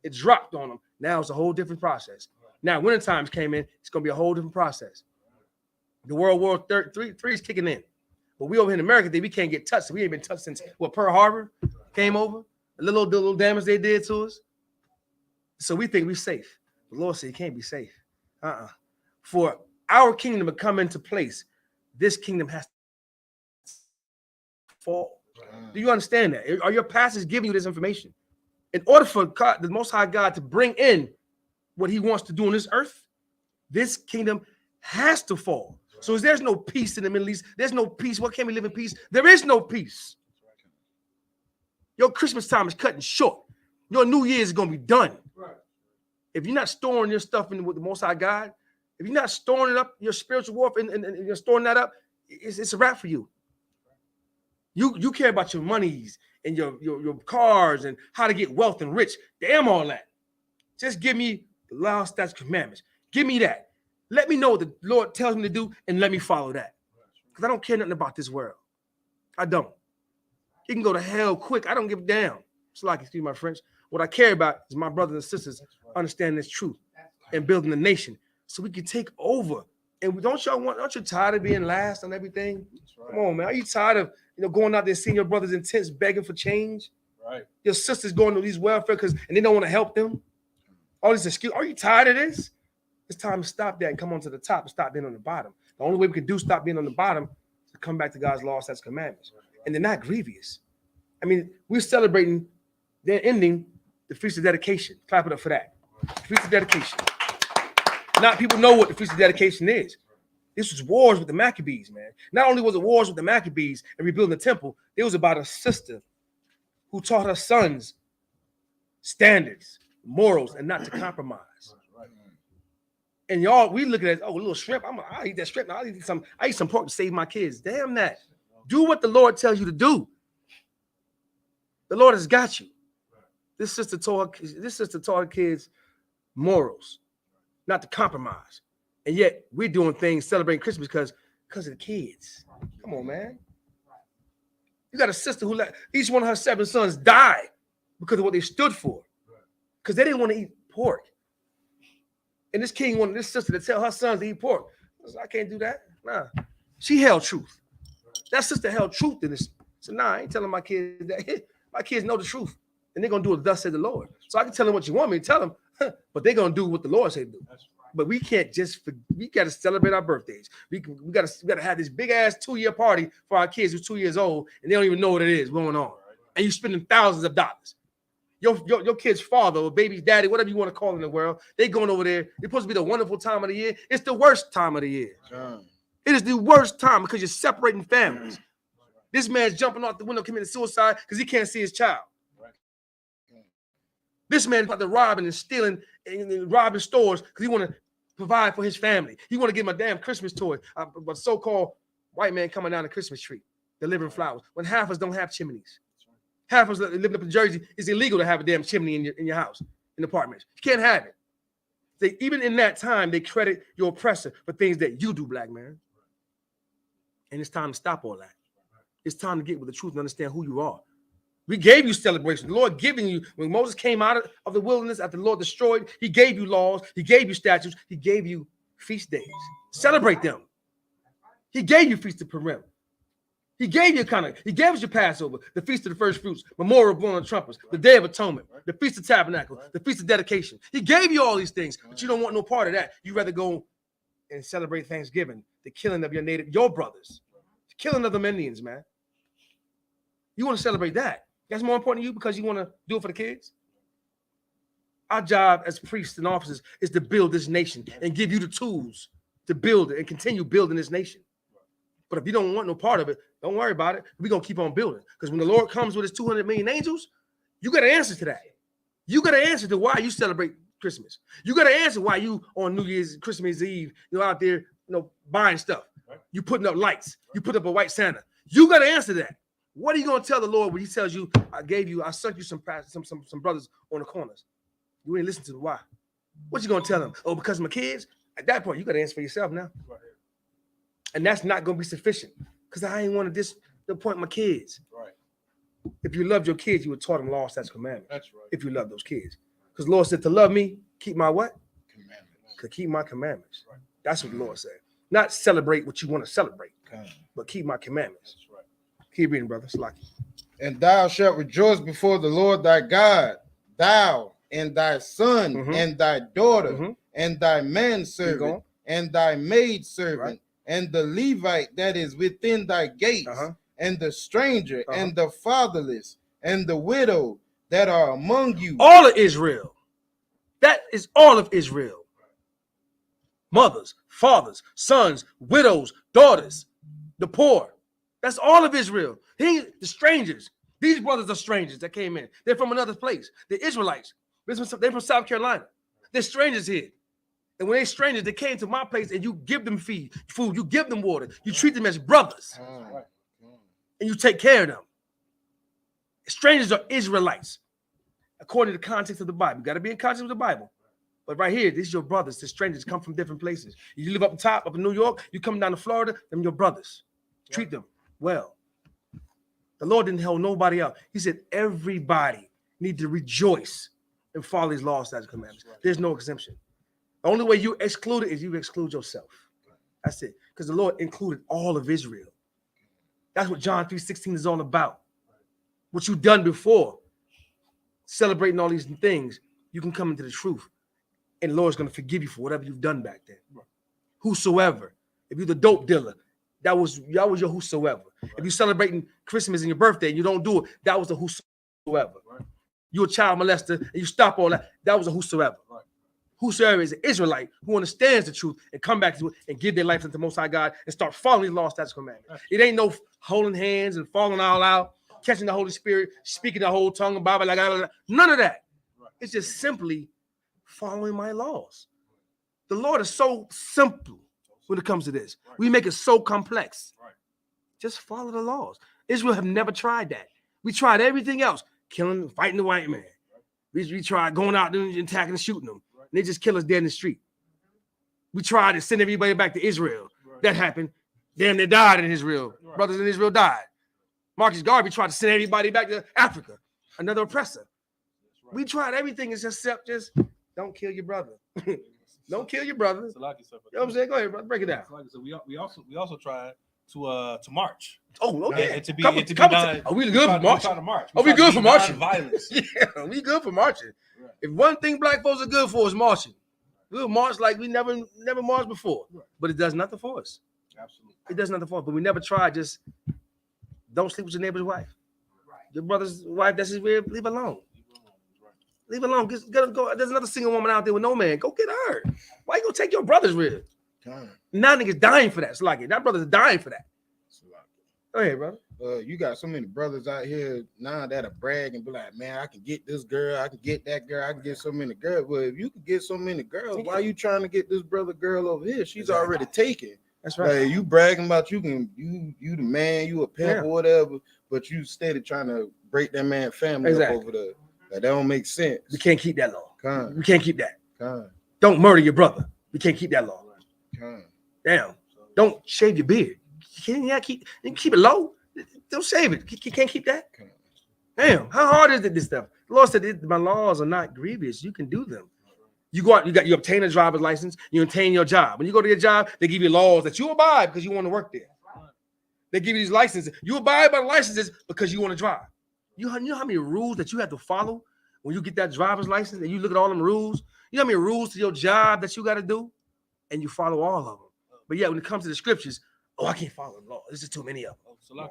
It dropped on them. Now it's a whole different process. Now winter times came in. It's going to be a whole different process. The World War III is kicking in. But we over here in America, we can't get touched. We ain't been touched since Pearl Harbor came over. The little damage they did to us. So we think we're safe. The Lord said you can't be safe. For our kingdom to come into place, this kingdom has to fall. Do you understand that? Are your pastors giving you this information? In order for God, the Most High God, to bring in what he wants to do on this earth, this kingdom has to fall. So there's no peace in the Middle East. There's no peace. What can we live in peace? There is no peace. Your Christmas time is cutting short. Your New Year's is going to be done. Right. If you're not storing your stuff in with the Most High God, if you're not storing it up, your spiritual warfare, and you're storing that up, it's a wrap for you. You care about your monies and your cars and how to get wealth and rich. Damn all that. Just give me the law, statutes, commandments. Give me that. Let me know what the Lord tells me to do and let me follow that. Because I don't care nothing about this world. I don't. You can go to hell quick. I don't give a damn. It's like, excuse my French. What I care about is my brothers and sisters understanding this truth and building the nation so we can take over. And aren't you tired of being last on everything? Come on, man. Are you tired of going out there seeing your brothers in tents begging for change? Right. Your sisters going to these welfare and they don't want to help them. All these excuses. Are you tired of this? It's time to stop that and come on to the top and stop being on the bottom. The only way we can stop being on the bottom is to come back to God's law, statutes, commandments. And they're not grievous. I mean, we're celebrating, they're ending the Feast of Dedication. Clap it up for that. Feast of Dedication. Not people know what the Feast of Dedication is. This was wars with the Maccabees, man. Not only was it wars with the Maccabees and rebuilding the temple, it was about a sister who taught her sons standards, morals, and not to compromise. And y'all, we look at it, oh, a little shrimp. I'll eat that shrimp. Now I eat some pork to save my kids. Damn that. Do what the Lord tells you to do. The Lord has got you. This sister taught her kids morals, not to compromise. And yet we're doing things celebrating Christmas because of the kids. Come on, man. You got a sister who let each one of her 7 sons die because of what they stood for. Because they didn't want to eat pork. And this king wanted this sister to tell her sons to eat pork. I can't do that. Nah. She held truth. That sister held truth in this. So nah, I ain't telling my kids that. My kids know the truth. And they're going to do what thus said the Lord. So I can tell them what you want me to tell them, but they're going to do what the Lord said to do. But we can't we got to celebrate our birthdays. We got to have this big ass 2-year party for our kids who's 2 years old and they don't even know what it is going on. And you're spending thousands of dollars. Your kid's father or baby's daddy, whatever you want to call in the world, they going over there. It's supposed to be the wonderful time of the year. It's the worst time of the year. It is the worst time because you're separating families. This man's jumping off the window committing suicide because he can't see his child. This man's about to robbing and stealing and robbing stores because he want to provide for his family. He want to give him a damn Christmas toy. A so-called white man coming down the Christmas tree, delivering flowers. When half of us don't have chimneys. Half of us living up in Jersey, it's illegal to have a damn chimney in your house, in apartments. You can't have it. Even in that time, they credit your oppressor for things that you do, black man. And it's time to stop all that. It's time to get with the truth and understand who you are. We gave you celebration. The Lord giving you, when Moses came out of the wilderness after the Lord destroyed, he gave you laws, he gave you statutes, he gave you feast days. Celebrate them. He gave you Feast of Purim. He gave us your Passover, the Feast of the First Fruits, Memorial Blowing of Trumpets, the Day of Atonement, the Feast of Tabernacle, the Feast of Dedication. He gave you all these things, but you don't want no part of that. You rather go and celebrate Thanksgiving, the killing of your brothers, the killing of the Indians, man. You want to celebrate that. That's more important to you because you want to do it for the kids. Our job as priests and officers is to build this nation and give you the tools to build it and continue building this nation. But if you don't want no part of it, don't worry about it. We're going to keep on building. Because when the Lord comes with his 200 million angels, you got to answer to that. You got to answer to why you celebrate Christmas. You got to answer why you on New Year's, Christmas Eve, out there, buying stuff. You putting up lights. You put up a white Santa. You got to answer that. What are you going to tell the Lord when he tells you, I sent you some brothers on the corners? You ain't listen to the why. What you going to tell them? Oh, because of my kids? At that point, you got to answer for yourself now. And that's not going to be sufficient because I ain't want to disappoint my kids. Right. If you loved your kids, you would taught them law, statutes, commandments. That's right. If you love those kids. Because the Lord said to love me, keep my what? Commandments. To keep my commandments. Right. That's what the Lord said. Not celebrate what you want to celebrate, but keep my commandments. That's right. Keep reading, brother. Slaki. And thou shalt rejoice before the Lord thy God, thou and thy son and thy daughter and thy manservant and thy maidservant. Right. And the Levite that is within thy gates, and the stranger, and the fatherless, and the widow that are among you. All of Israel. That is all of Israel. Mothers, fathers, sons, widows, daughters, the poor. That's all of Israel. The strangers. These brothers are strangers that came in. They're from another place. The Israelites. They're from South Carolina. They're strangers here. And when they're strangers, they came to my place and you give them food, you give them water, you treat them as brothers, and you take care of them. Strangers are Israelites, according to the context of the Bible. You got to be in context with the Bible. But right here, these are your brothers. The strangers come from different places. You live up top, up in New York, you come down to Florida, them your brothers. Treat them well. The Lord didn't hold nobody out. He said everybody need to rejoice and follow his laws, statutes, commandments. There's no exemption. The only way you exclude it is you exclude yourself. That's it. Because the Lord included all of Israel. That's what John 3:16 is all about. What you've done before, celebrating all these things, you can come into the truth. And the Lord's going to forgive you for whatever you've done back then. Whosoever. If you're the dope dealer, that was your whosoever. Right. If you're celebrating Christmas and your birthday and you don't do it, that was a whosoever. Right. You're a child molester and you stop all that, that was a whosoever. Right. Whosoever is an Israelite who understands the truth and come back to it and give their life to the Most High God and start following his law, statutes, commandments. It ain't no holding hands and falling all out. catching the Holy Spirit, speaking the whole tongue of Bible, none of that. It's just simply following my laws. The Lord is so simple when it comes to this. We make it so complex. Just follow the laws. Israel have never tried that. We tried everything else, killing, fighting the white man. We tried going out there and attacking and shooting them. And they just kill us dead in the street. We tried to send everybody back to Israel. That happened. Damn, they died in Israel. Brothers in Israel died. Marcus Garvey tried to send everybody back to Africa. Another oppressor. We tried everything except just don't kill your brother. Don't kill your brother. You know what I'm saying? Go ahead, brother. Break it down. So we also tried to march. Oh, okay. And to be Are we good for marching? Are we good for marching? Violence. Yeah, we good for marching. If one thing black folks are good for is marching, we'll march like we never marched before. But it does nothing for us. Absolutely. It does nothing for us. But we never tried. Just don't sleep with your neighbor's wife. Your brother's wife, that's his way. Leave alone. Leave alone. Go. There's another single woman out there with no man. Go get her. Why you gonna take your brother's rib? Now niggas dying for that. Salaki. That brother's dying for that. Go ahead, brother. You got so many brothers out here now that'll brag and be like, man, I can get this girl, I can get that girl, I can get so many girls. Well, if you can get so many girls, why are you trying to get this brother girl over here? She's already taken. That's right. Like, you bragging about you the man, you a pimp or whatever, but you steady trying to break that man's family up over there. Like, that don't make sense. We can't keep that law. We can't keep that. Con. Don't murder your brother. We can't keep that law. Con. Damn. Don't shave your beard. You can't keep it low. Don't shave it. You can't keep that. Damn. How hard is it, this stuff? The Lord said, my laws are not grievous. You can do them. You go out, you obtain a driver's license, you obtain your job. When you go to your job, they give you laws that you abide because you want to work there. They give you these licenses. You abide by the licenses because you want to drive. You know how many rules that you have to follow when you get that driver's license and you look at all them rules? You know how many rules to your job that you got to do? And you follow all of them. But yeah, when it comes to the scriptures, I can't follow the law. There's just too many of them.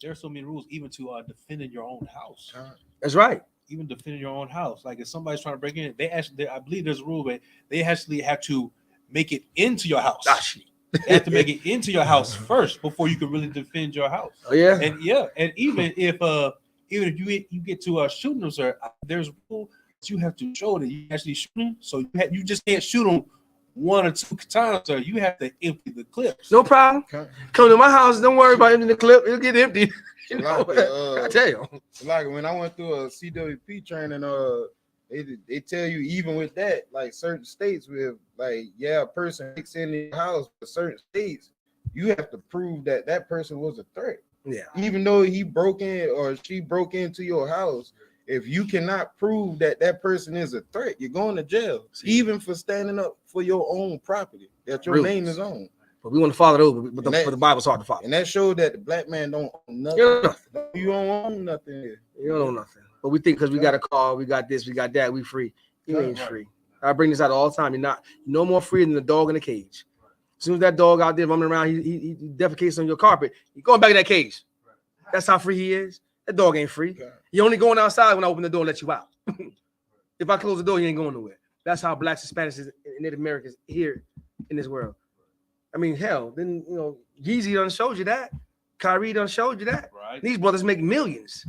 There are so many rules, even to defending your own house. That's right. Even defending your own house. Like if somebody's trying to break in, I believe there's a rule where they actually have to make it into your house. They have to make it into your house first before you can really defend your house. Oh yeah. And even if you get to shooting them, sir, there's a rule that you have to show that you actually shooting. So you just can't shoot them 1 or 2 times, sir. You have to empty the clips. No problem. Come to my house. Don't worry about emptying the clip. It'll get empty. You know, I tell you. Like when I went through a CWP training, they tell you even with that, like certain states with a person breaks in your house, but certain states you have to prove that that person was a threat. Yeah. Even though he broke in or she broke into your house, if you cannot prove that that person is a threat, you're going to jail, even for standing up for your own property that your name is on. But we want to follow those, but the Bible's hard to follow. And that showed that the black man don't own nothing. You don't own nothing here. You don't own nothing. But we think because we got a car, we got this, we got that, we free. You ain't free. I bring this out all the time. You're no more free than the dog in the cage. As soon as that dog out there running around, he defecates on your carpet, you're going back in that cage. That's how free he is. That dog ain't free. You're only going outside when I open the door and let you out. If I close the door, you ain't going nowhere. That's how blacks, Hispanics, and Native Americans here in this world. I mean, hell, then Yeezy done showed you that. Kyrie done showed you that. Right. These brothers make millions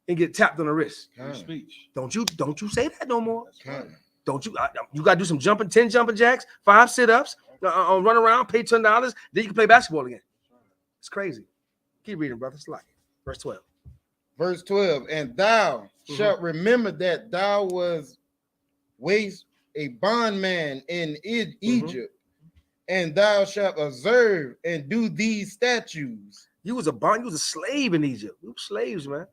and get tapped on the wrist. Speech. Don't you say that no more. Don't you? You got to do some 10 jumping jacks, 5 sit-ups, run around, pay $10. Then you can play basketball again. It's crazy. Keep reading, brother. It's like verse 12. Verse 12. And thou shalt remember that thou was a bondman in Egypt, and thou shalt observe and do these statutes. You was a slave in Egypt. We were slaves, man.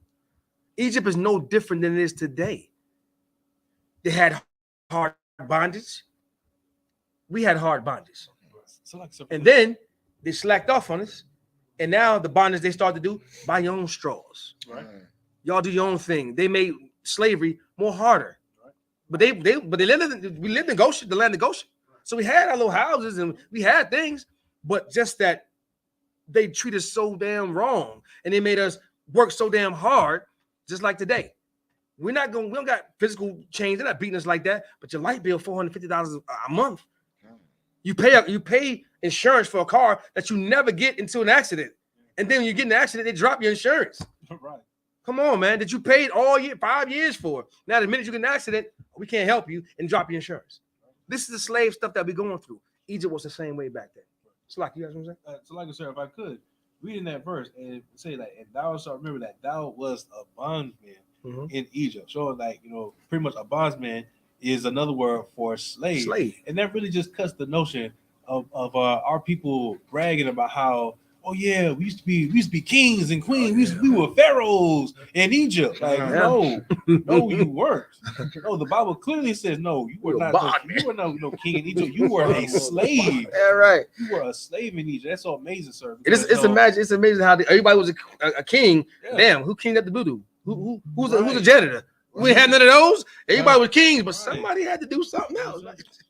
Egypt is no different than it is today. They had hard bondage. We had hard bondage. And then they slacked off on us. And now the bondage they start to do, buy your own straws. Right. Y'all do your own thing. They made slavery more harder. But we lived in Goshen, the land of Goshen. So we had our little houses and we had things, but just that they treat us so damn wrong and they made us work so damn hard, just like today. We don't got physical change. They're not beating us like that, but your light bill, $450 a month. You pay insurance for a car that you never get into an accident. And then when you get in an accident, they drop your insurance. Right. Come on, man. That you paid all year, 5 years for. Now, the minute you get in an accident, we can't help you and drop your insurance. This is the slave stuff that we're going through. Egypt was the same way back then. It's like, you guys know what I'm saying? So like I said, if I could, reading that verse and say like, and thou shalt remember that thou was a bondman in Egypt. So like, pretty much a bondsman is another word for slave. Slave. And that really just cuts the notion of our people bragging about how, oh yeah, we used to be kings and queens. We were pharaohs in Egypt. Like, no, you weren't. No, the Bible clearly says no, you were not. You were no king in Egypt. You were a slave. Yeah, right. You were a slave in Egypt. That's so amazing, sir. It's amazing how everybody was a king. Yeah. Damn, who cleaned up the voodoo? Who's the janitor? We ain't had none of those. Everybody was kings, but somebody had to do something else.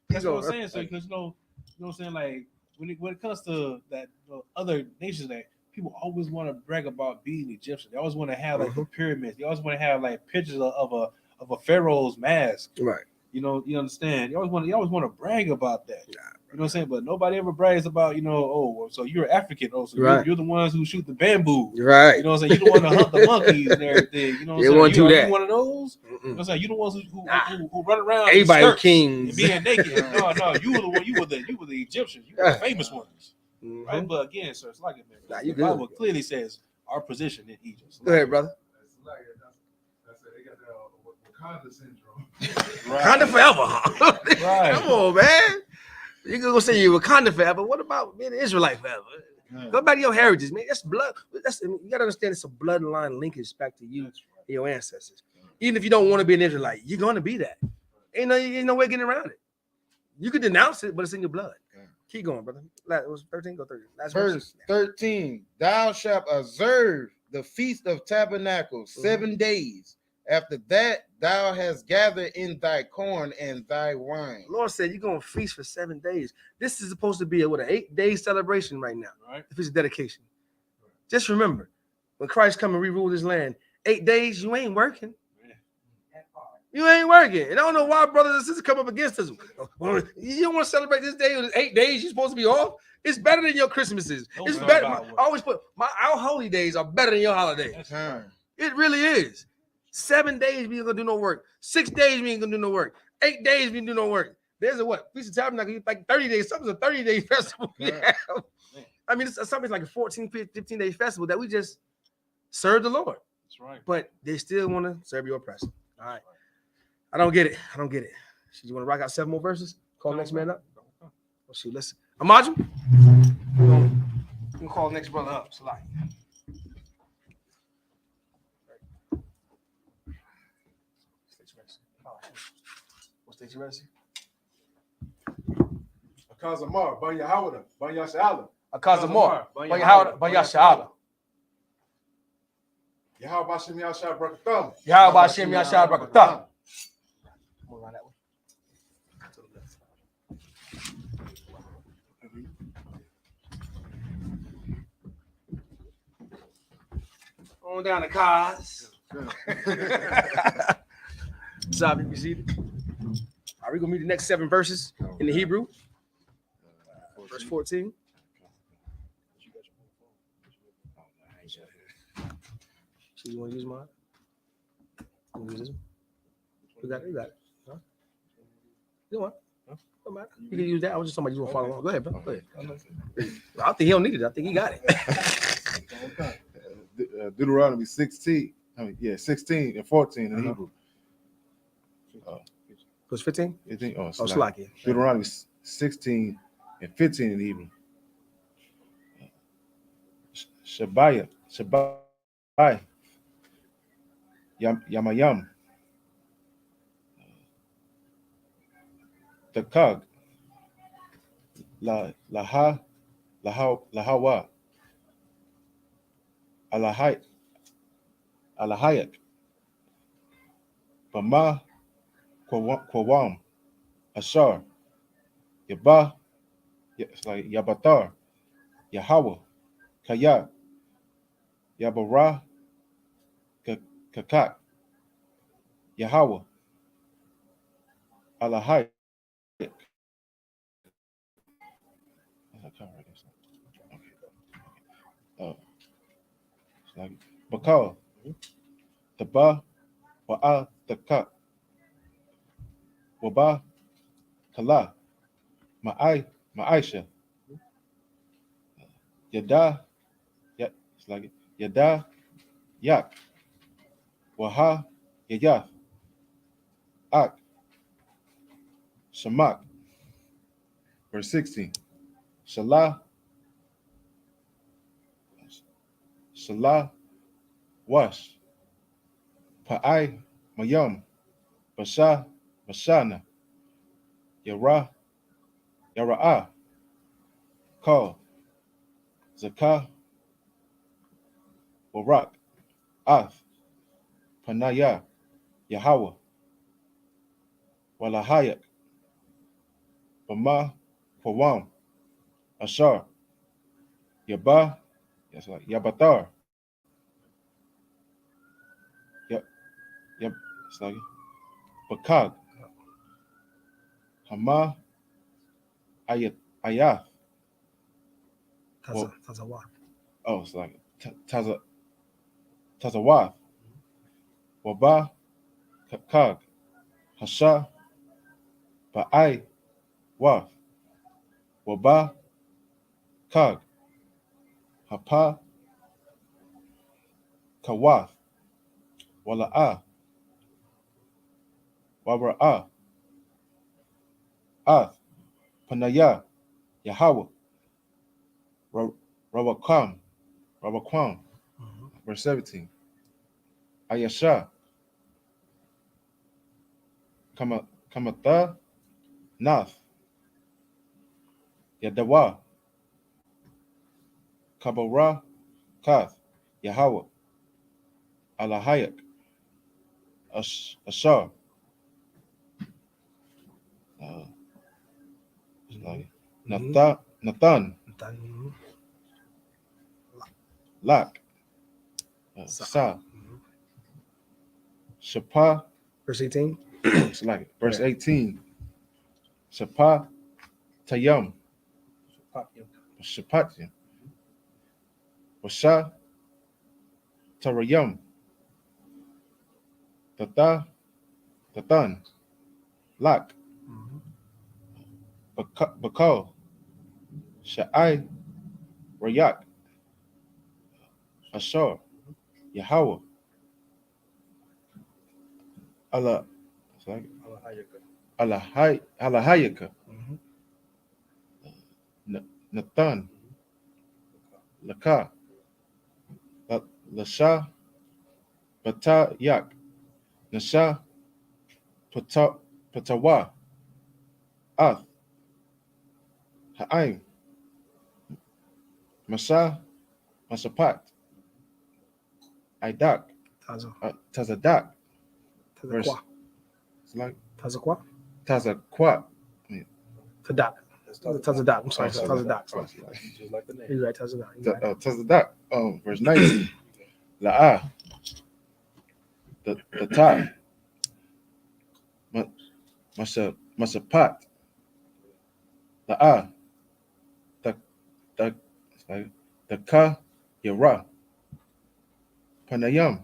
That's what I'm saying, sir. Because you know what I'm saying, like when it comes to that other nations, that people always want to brag about being Egyptian. They always want to have like the pyramids. They always want to have like pictures of a pharaoh's mask. Right. You understand. You always want to brag about that. Yeah. You know what I'm saying? But nobody ever brags about, so you're African. Oh, so you're the ones who shoot the bamboo. Right. You know what I'm saying? You're the one to hunt the monkeys and everything. You know what I'm saying? You one of those? You know what I'm saying? You're the ones who run around. Everybody kings. And being naked. No, you were the one. You were the Egyptians. You were the famous ones. Right? But again, sir, it's like it, man. The Bible clearly says our position in Egypt. Go ahead, brother. They got that Wakanda syndrome. Wakanda forever, huh? Right. Come on, man. You can go say you Wakanda forever. What about being an Israelite forever? Go back to your heritage, man. That's blood. You gotta understand it's a bloodline linkage back to you and your ancestors. Even if you don't want to be an Israelite, you're gonna be that. Ain't no way getting around it. You could denounce it, but it's in your blood. Keep going, brother. It was 13. Go 13. Verse 13. Thou shalt observe the Feast of Tabernacles 7 days. After that, thou hast gathered in thy corn and thy wine. The Lord said, you're going to feast for 7 days. This is supposed to be an 8-day celebration right now. Right. If it's a dedication. Just remember, when Christ come and re-rule this land, 8 days, you ain't working. You ain't working. And I don't know why brothers and sisters come up against us. You don't want to celebrate this day or 8 days. You're supposed to be off. It's better than your Christmases. It's better. I always put our holy days are better than your holidays. It really is. 7 days we ain't gonna do no work. 6 days we ain't gonna do no work. 8 days we ain't do no work. There's a Feast of Tabernacles, like 30 days. Something's a 30-day festival. Yeah. I mean, something's like a 14, 15-day festival that we just serve the Lord. That's right. But they still want to serve your oppressor. All right. I don't get it. So you want to rock out 7 more verses? Call the next man up. Let's see. Listen. Amajim. We're gonna call the next brother up. Salaki. What's the recipe? Akazamar, Ban Yahanna, Ban Yashala. Akazamar, Ban Yahanna, Ban Yashala. Yahweh Bashem Yashar Brakatham. Yahweh Bashem Yashar Brakatham. Come on, around that way. To the left. On down the cars. Sabbath, you see it? All right, we're gonna read the next 7 verses in the Hebrew. Verse 14. So you want to use mine? You use this one? You got it. Huh? You want? Don't matter. You can use that. I was just talking about you want to follow along. Go ahead, bro. Go ahead. I don't think he don't need it. I think he got it. Deuteronomy 16. 16 and 14 in Hebrew. Verse 15? Slaki. Deuteronomy 16 and 15 in Hebrew. Shabbai. Yamayam. Takag. Lahawa. Alahayat. Bama. Kwawam. Ashar. Yabah. It's like Yabatar. Yahweh. Kaya. Yabara. Kakak. Yahweh. Alahai. Bakal. Taba wa'a taka. Waba kala. Ma'aisha. Yada. It's like it. Yada yak. Waha yayath. Ak. Shamak. Verse 16. Shalah wash. Pa'ai mayam. Bashana. Yara'ah. Call. Zakah. Barak. Ath. Panaya. Yahweh. Walahayak. Bama. Pawam. Ashar. Yaba. That's like Yabatar. Yab. It's like Bakag. Hama. Ayath. Tazawa. Oh, it's like Tazawath. Waba. Kag. Hasha. Ba'ai. Wath. Waba. Kag. Hapa. Kawath. Wala'ah. Wabra'ah. Ath. Panaya. Yahweh. Rawakwam. Verse 17. Ayasha. Kamata. Nath. Yadawa. Kabara. Kath. Yahweh. Alahayak. Ashar. Nathan. Lak. Sa. Shapa. Verse 18. It's like it. Verse 18. Shapa. Tayam. Shapatyam. Washa. Tarayam. Tatan. Lak. Bakal. Sha'ai. Rayak. Ashar. Yahweh. Allah. It's like Alahayaka. Nathan. Laka. Lasha. Bata yak. Nasha. Patawa. Ath. Ha'aim. Masapat. Idak. Tazadak. Tazakwa. It's like Tazakwa. Tazakwa. Tadak. Tazadak. I'm sorry. Oh, sorry. Tazadak. Oh, Just like the name. You're right. Tazadak. You're right. Tazadak. Verse 19. La'ah. The top. Masapat. La'ah. The ka yara. Panayam.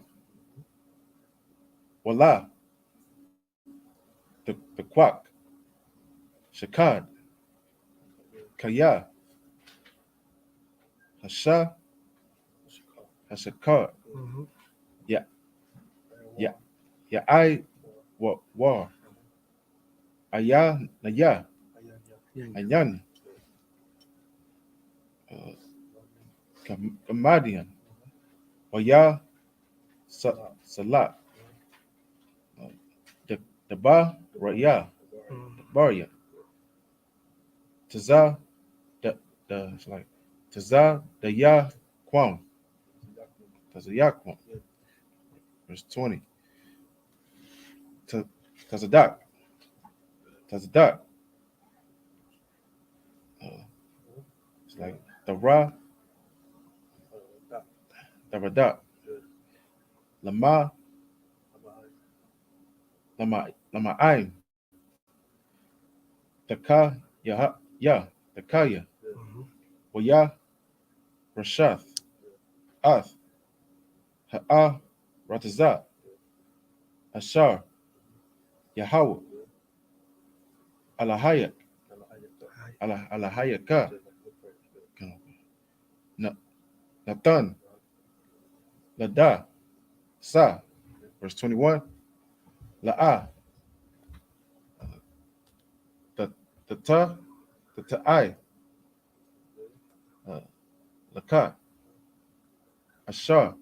Wala. The quack. Shakad. Kaya. Hasha. Hashakar. Ya I war. Aya Naya. Ayan. Kamadian. Waya Salat. The Ba Raya. Barya. Taza the it's like Taza the Ya Kwam. Taza Ya Kwam. Verse 20. Tazadak. It's like the Ra. The Radak. Lama Aim. The Ka Ya. The Kaya. Waya Rashath. Ath. Ha'a Ratazah, Ashar, Yahweh, Alahayak, Alahayaka, Nathan, Lada, Sa, verse 21, La'ah, the Ta'ai, Laka, Ashar,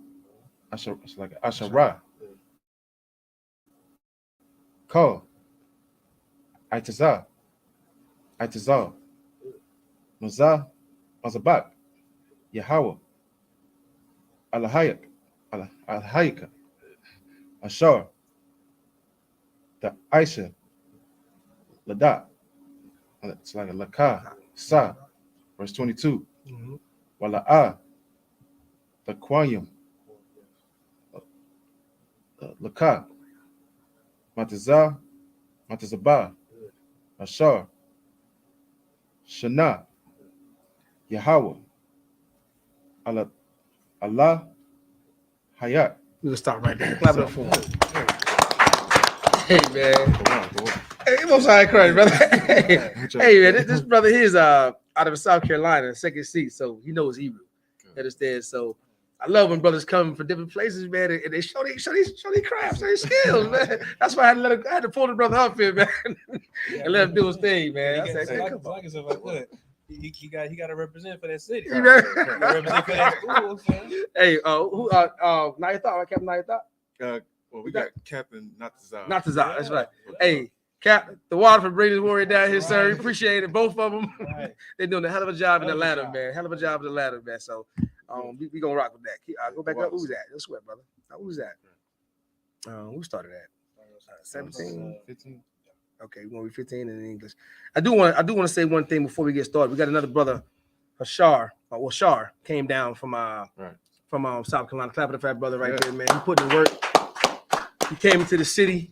it's like Asharah, Ko, Itazah, Mazah, Mazabak, Yahweh, Alahayak, Alahayaka, Ashar, the Aisha, Lada, it's like a Laka, Sa, verse 22, Wala'ah, the Quayim, Laka, Matazah, Matazabah, Ashar, Shana, Yahweh, Allah, Hayat. We're gonna stop right there. Clap it up for him. Hey man. Go on. Hey, I'm sorry, crying, brother. Hey man, this brother here is out of South Carolina, second seat, so he knows Hebrew. You understand? So I love when brothers come from different places, man, and they show their craft, show their skills, man. That's why I had to pull the brother up here, man, and let him do his thing, man. I said, hey, come on. He got to represent for that city. You know? Represent for that school. Hey, who now you thought, right, Captain? Now you thought? Well, we got Captain Natazah. Natazah, that's right. Hey, Cap, the water for bringing this warrior down here, sir. We appreciate it, both of them. Right. They're doing a hell of a job in Atlanta, man. Hell of a job in Atlanta, man. So we gonna rock with that. Go back up. Who's that? Let's sweat, brother. Who's that? Who started that? 17, 15. Okay, we're gonna be 15 in English. I do want to say one thing before we get started. We got another brother, Shar came down from South Carolina. Clap it for that brother right there, man. He put in work. He came into the city.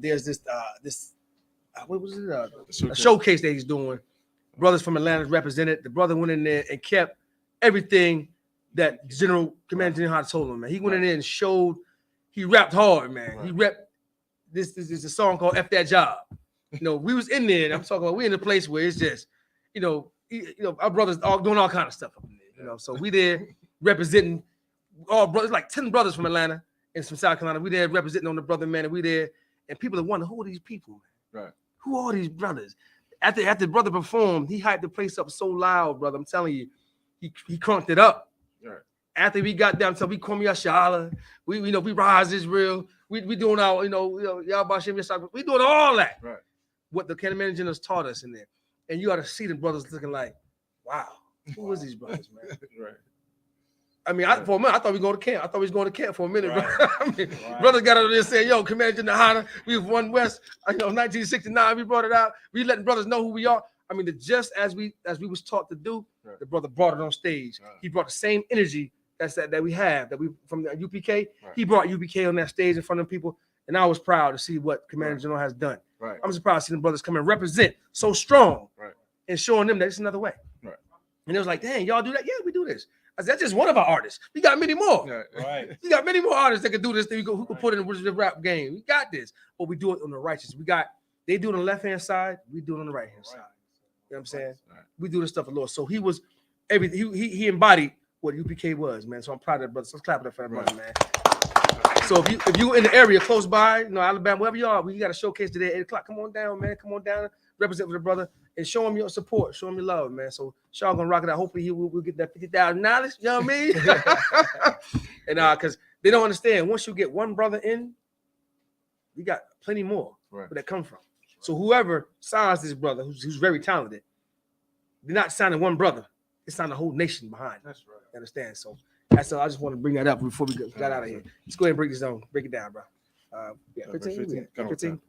There's this what was it? A showcase that he's doing. Brothers from Atlanta represented. The brother went in there and kept everything that General Commander Yahanna told him, man. He went in there and showed. He rapped hard, man. He rapped. This is a song called "F That Job." You know, we was in there. And I'm talking about we in a place where it's just, our brothers all doing all kind of stuff up in there. You know, so we there representing all brothers, like 10 brothers from Atlanta and from South Carolina. We there representing on the brother, man. And we there, and people are wondering, who are these people, man? Right. Who are these brothers? After the brother performed, he hyped the place up so loud, brother. I'm telling you, he crunked it up. Right. After we got down, so we call me SHALAM. We rise Israel. We doing our, we doing all that. Right. What the Canaan generals taught us in there. And you ought to see the brothers looking like, wow, who is these brothers, man? Right. I mean, for a minute, I thought we go to camp. I thought we was going to camp for a minute, Right. bro. I mean, brothers got over there saying, yo, Commander Yahanna, we have won West. 1969, we brought it out. We letting brothers know who we are. I mean, just as we was taught to do, the brother brought it on stage. Right. He brought the same energy that we have, that we from the UPK. Right. He brought UPK on that stage in front of people, and I was proud to see what Commander General has done. Right. I'm surprised to see the brothers come and represent so strong, Right. and showing them that it's another way. Right. And it was like, dang, y'all do that? Yeah, we do this. I said, that's just one of our artists. We got many more. Right. We got many more artists that can do this thing. Who can put in the rap game? We got this, but we do it on the righteous. They do it on the left hand side. We do it on the right hand side. You know what I'm saying? Right. We do this stuff for the Lord. So he was everything. He embodied what UPK was, man. So I'm proud of that brother. So let's clap it up for that brother, man. So if you in the area close by, Alabama, wherever you are, we got a showcase today at 8:00. Come on down, man. Come on down, represent with the brother, and show him your support, show him your love, man. So Shaw gonna rock it out. Hopefully we'll get that $50,000. You know what I mean? And because they don't understand, once you get one brother in, we got plenty more where that come from. So whoever signs this brother, who's very talented, they're not signing one brother. They sign the whole nation behind. That's right. You understand? So that's all. I just want to bring that up before we got out of here. Let's go ahead and break this down. Break it down, bro. 15. 15.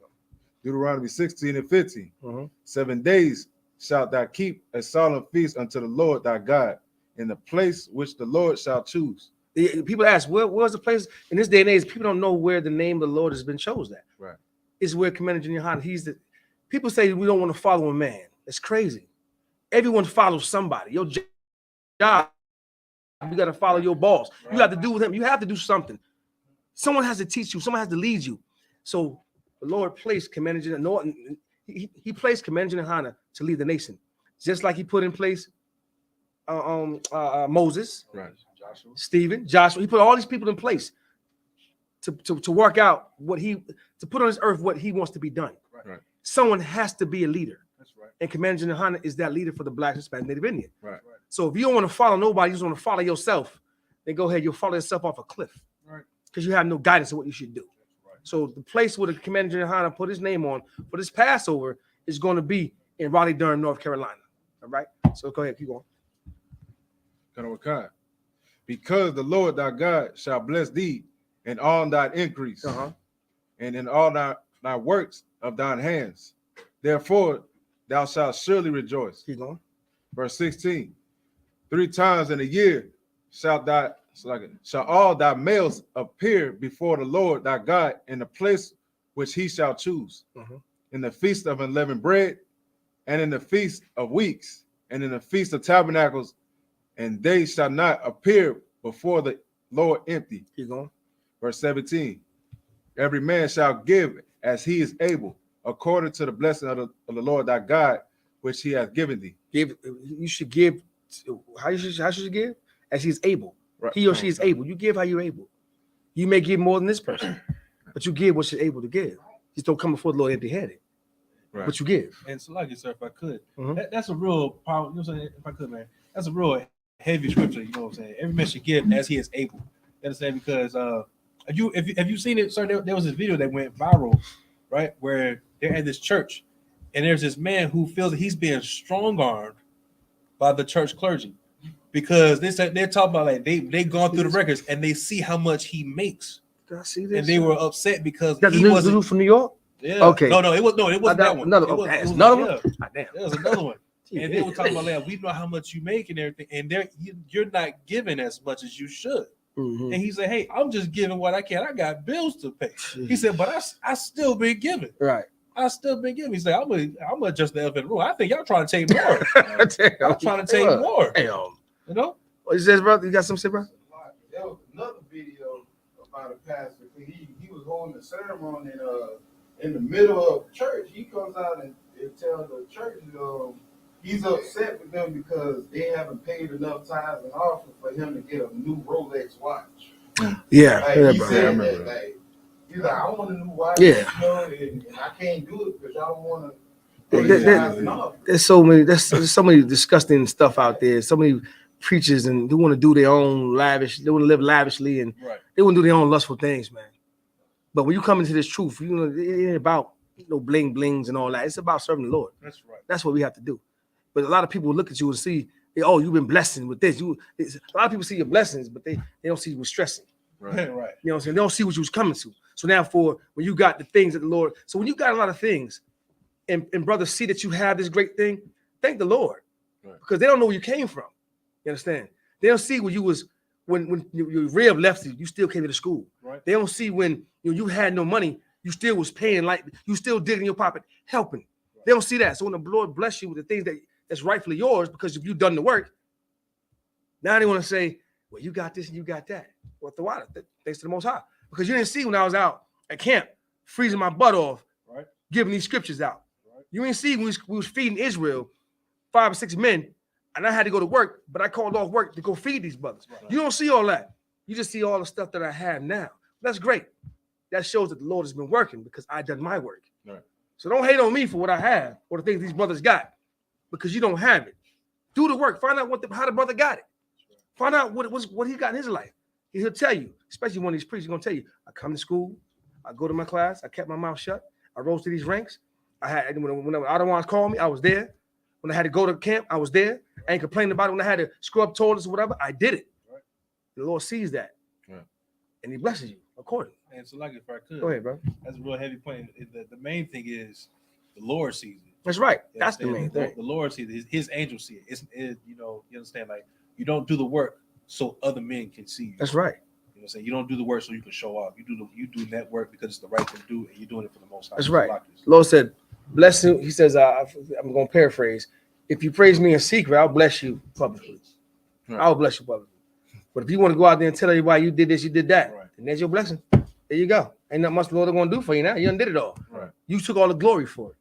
Deuteronomy 16 and 15. Mm-hmm. 7 days shalt thou keep a solemn feast unto the Lord thy God in the place which the Lord shall choose. People ask, where's the place? In this day and age, people don't know where the name of the Lord has been chosen at. Right. It's where Commander Yahanna, people say we don't want to follow a man. It's crazy. Everyone follows somebody. Your job, you got to follow your boss. You have to do with him. You have to do something. Someone has to teach you. Someone has to lead you. So the Lord placed Commander General Norton. He placed Commander General Yahanna to lead the nation, just like he put in place Moses, Right. Stephen, Joshua. He put all these people in place to work out to put on this earth what he wants to be done. Right. Someone has to be a leader. That's right. And Commander General Yahanna is that leader for the Black, Hispanic, Native Indian. Right. So if you don't want to follow nobody, you just want to follow yourself, then go ahead. You'll follow yourself off a cliff. Right. Because you have no guidance on what you should do. Right. So the place where the Commander General Yahanna put his name on for this Passover is going to be in Raleigh-Durham, North Carolina. All right. So go ahead, keep going. Because the Lord thy God shall bless thee in all thy increase, and in all thy works of thine hands. Therefore, thou shalt surely rejoice. Keep going. Verse 16. 3 times in a year shall all thy males appear before the Lord thy God in the place which he shall choose, in the feast of unleavened bread, and in the feast of weeks, and in the feast of tabernacles, and they shall not appear before the Lord empty. Keep going. Verse 17. Every man shall give as he is able, according to the blessing of the Lord thy God, which he hath given thee. You should give. How should you give? As he's able. Right. He or she is able. You give how you're able. You may give more than this person, but you give what you're able to give. Just don't come before the Lord empty-handed. Right. But you give. And so, like you, sir, if I could, Mhm. that's a real power. You know what I'm saying? If I could, man, that's a real heavy scripture. You know what I'm saying? Every man should give as he is able. You understand? Because have you seen it, sir? There was this video that went viral, right? Where they're at this church, and there's this man who feels that he's being strong-armed by the church clergy, because they're talking about like they gone through the records and they see how much he makes, Did I see this? and they were upset because That's he the wasn't. news from New York. Yeah. Okay. No, it wasn't that one. Another. It was, Okay, it was another yeah. one. Ah, damn. There was another one. And they were talking about like, we know how much you make and everything, and you're not giving as much as you should. Mhm. And he said, "Hey, I'm just giving what I can. I got bills to pay." He said, "But I still been giving. Right. I still been giving." He said, "I'm adjust the elephant room. I think y'all trying to take more. I'm trying to take more. Damn. You know." What you says, brother? You got something to say, bro? There was another video about a pastor. He was holding a sermon in the middle of church. He comes out and tells the church he's upset with them because they haven't paid enough tithes and offering for him to get a new Rolex watch. Yeah. Like, Yeah, he bro. said that, like, he's like, I want a new watch, Yeah. you know, and I can't do it because y'all don't want to pay the tithes and offering. There's so many disgusting stuff out there. So many preachers and they want to do their own lavish. They want to live lavishly and Right. they want to do their own lustful things, man. But when you come into this truth, you know it ain't about bling blings and all that. It's about serving the Lord. That's right. That's what we have to do. But a lot of people look at you and see, oh, you've been blessing with this. A lot of people see your blessings, but they don't see you with stressing. Right. You know what I'm saying? They don't see what you was coming to. So now when you got the things that the Lord, so when you got a lot of things and brothers see that you have this great thing, thank the Lord. Right. Because they don't know where you came from. You understand? They don't see where you was when your rib left you still came to the school. Right. They don't see when you had no money, you still was paying, like you still digging your pocket, helping. Right. They don't see that. So when the Lord bless you with the things that's rightfully yours, because if you've done the work, now they want to say, well, you got this and you got that. What the water? Thanks to the Most High. Because you didn't see when I was out at camp, freezing my butt off, Right. giving these scriptures out. Right. You didn't see when we was feeding Israel, 5 or 6 men, and I had to go to work, but I called off work to go feed these brothers. Right. You don't see all that. You just see all the stuff that I have now. That's great. That shows that the Lord has been working because I done my work. Right. So don't hate on me for what I have or the things these brothers got, because you don't have it. Do the work. Find out how the brother got it. Find out what he got in his life. He'll tell you, especially one of these priests, he's gonna tell you, I come to school, I go to my class, I kept my mouth shut, I rose to these ranks. I had when Ottomans called me, I was there. When I had to go to camp, I was there. I ain't complaining about it. When I had to scrub toilets or whatever, I did it. Right. The Lord sees that. Right. And he blesses you accordingly. And so, like, if I could, go ahead, bro. That's a real heavy point. The main thing is the Lord sees it. That's right. You That's the main thing. The Lord sees it. His angels see it. You understand? Like, you don't do the work so other men can see you. That's right. You know what I'm saying? You don't do the work so you can show off. You do that work because it's the right thing to do, and you're doing it for the Most High. That's right. The Lord said, bless you. He says, I'm going to paraphrase. If you praise me in secret, I'll bless you publicly. Right. I'll bless you publicly. But if you want to go out there and tell everybody you did this, you did that, right, then there's your blessing. There you go. Ain't not much the Lord gonna do for you now. You done did it all. Right. You took all the glory for it.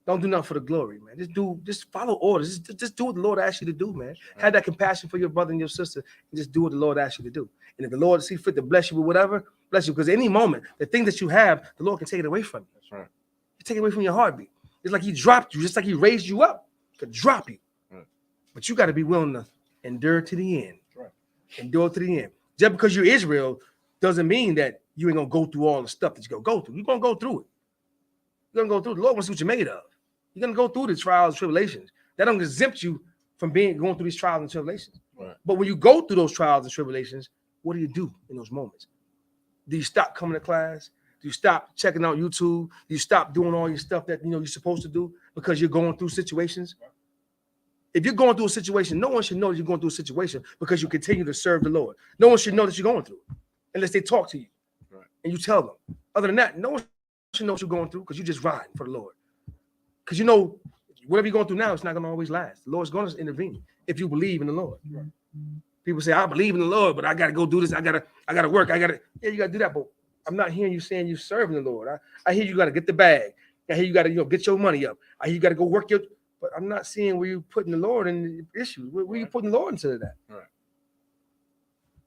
Don't do nothing for the glory, man. Just follow orders. Just do what the Lord asked you to do, man. Have that compassion for your brother and your sister, and just do what the Lord asked you to do. And if the Lord see fit to bless you with whatever, bless you. Because any moment, the thing that you have, the Lord can take it away from you. That's right. He take it away from your heartbeat. It's like he dropped you, just like he raised you up. He could drop you. Right. But you got to be willing to endure to the end. Right. Endure to the end. Just because you're Israel doesn't mean that you ain't gonna go through all the stuff that you're gonna go through. You're gonna go through it. You're gonna go through it. The Lord wants to see what you're made of. You're gonna go through the trials and tribulations. That don't exempt you from going through these trials and tribulations. Right. But when you go through those trials and tribulations, what do you do in those moments? Do you stop coming to class? Do you stop checking out YouTube? Do you stop doing all your stuff that you're supposed to do because you're going through situations? If you're going through a situation, no one should know that you're going through a situation because you continue to serve the Lord. No one should know that you're going through it unless they talk to you and you tell them. Other than that, no one should know what you're going through because you just riding for the Lord. Because whatever you're going through now, it's not going to always last. The Lord's going to intervene if you believe in the Lord. Right. People say, I believe in the Lord, but I got to go do this. I gotta work. Yeah, you got to do that. But I'm not hearing you saying you're serving the Lord. I hear you got to get the bag. I hear you got to get your money up. I hear you got to go work but I'm not seeing where you're putting the Lord in the issues. Where you putting the Lord into that? Right.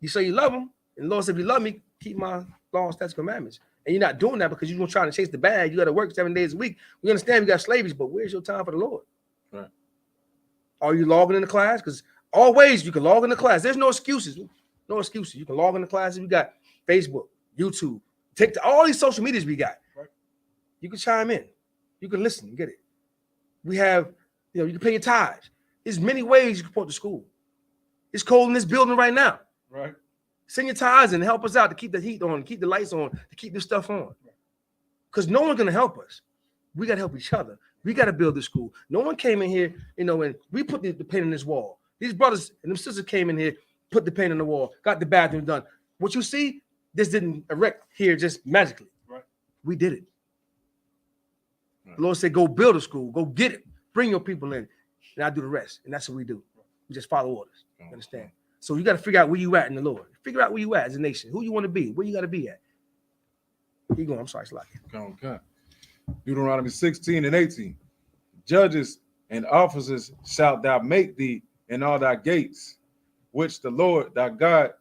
You say you love him, and the Lord said, if you love me, keep my laws, statutes, commandments. And you're not doing that because you're going to try to chase the bag. You got to work 7 days a week. We understand we got slaves, but where's your time for the Lord? Right. Are you logging in the class? Because always you can log in the class. There's no excuses. No excuses. You can log in the classes. We got Facebook, YouTube, TikTok, all these social medias we got. Right. You can chime in. You can listen and get it. We have, you can pay your tithes. There's many ways you can support the school. It's cold in this building right now. Right. Send your tithes and help us out to keep the heat on, keep the lights on, to keep this stuff on. Because no one's going to help us. We got to help each other. We got to build the school. No one came in here, and we put the paint on this wall. These brothers and them sisters came in here, put the paint on the wall, got the bathroom done. What you see, this didn't erect here just magically. Right. We did it. Right. The Lord said, go build a school, go get it, bring your people in, and I do the rest. And that's what we do. We just follow orders. You understand? So you got to figure out where you at in the Lord. Figure out where you at as a nation, who you want to be, where you got to be at. Keep going. I'm sorry, Slocky. Okay. Deuteronomy 16 and 18. Judges and officers shalt thou make thee in all thy gates, which the Lord thy God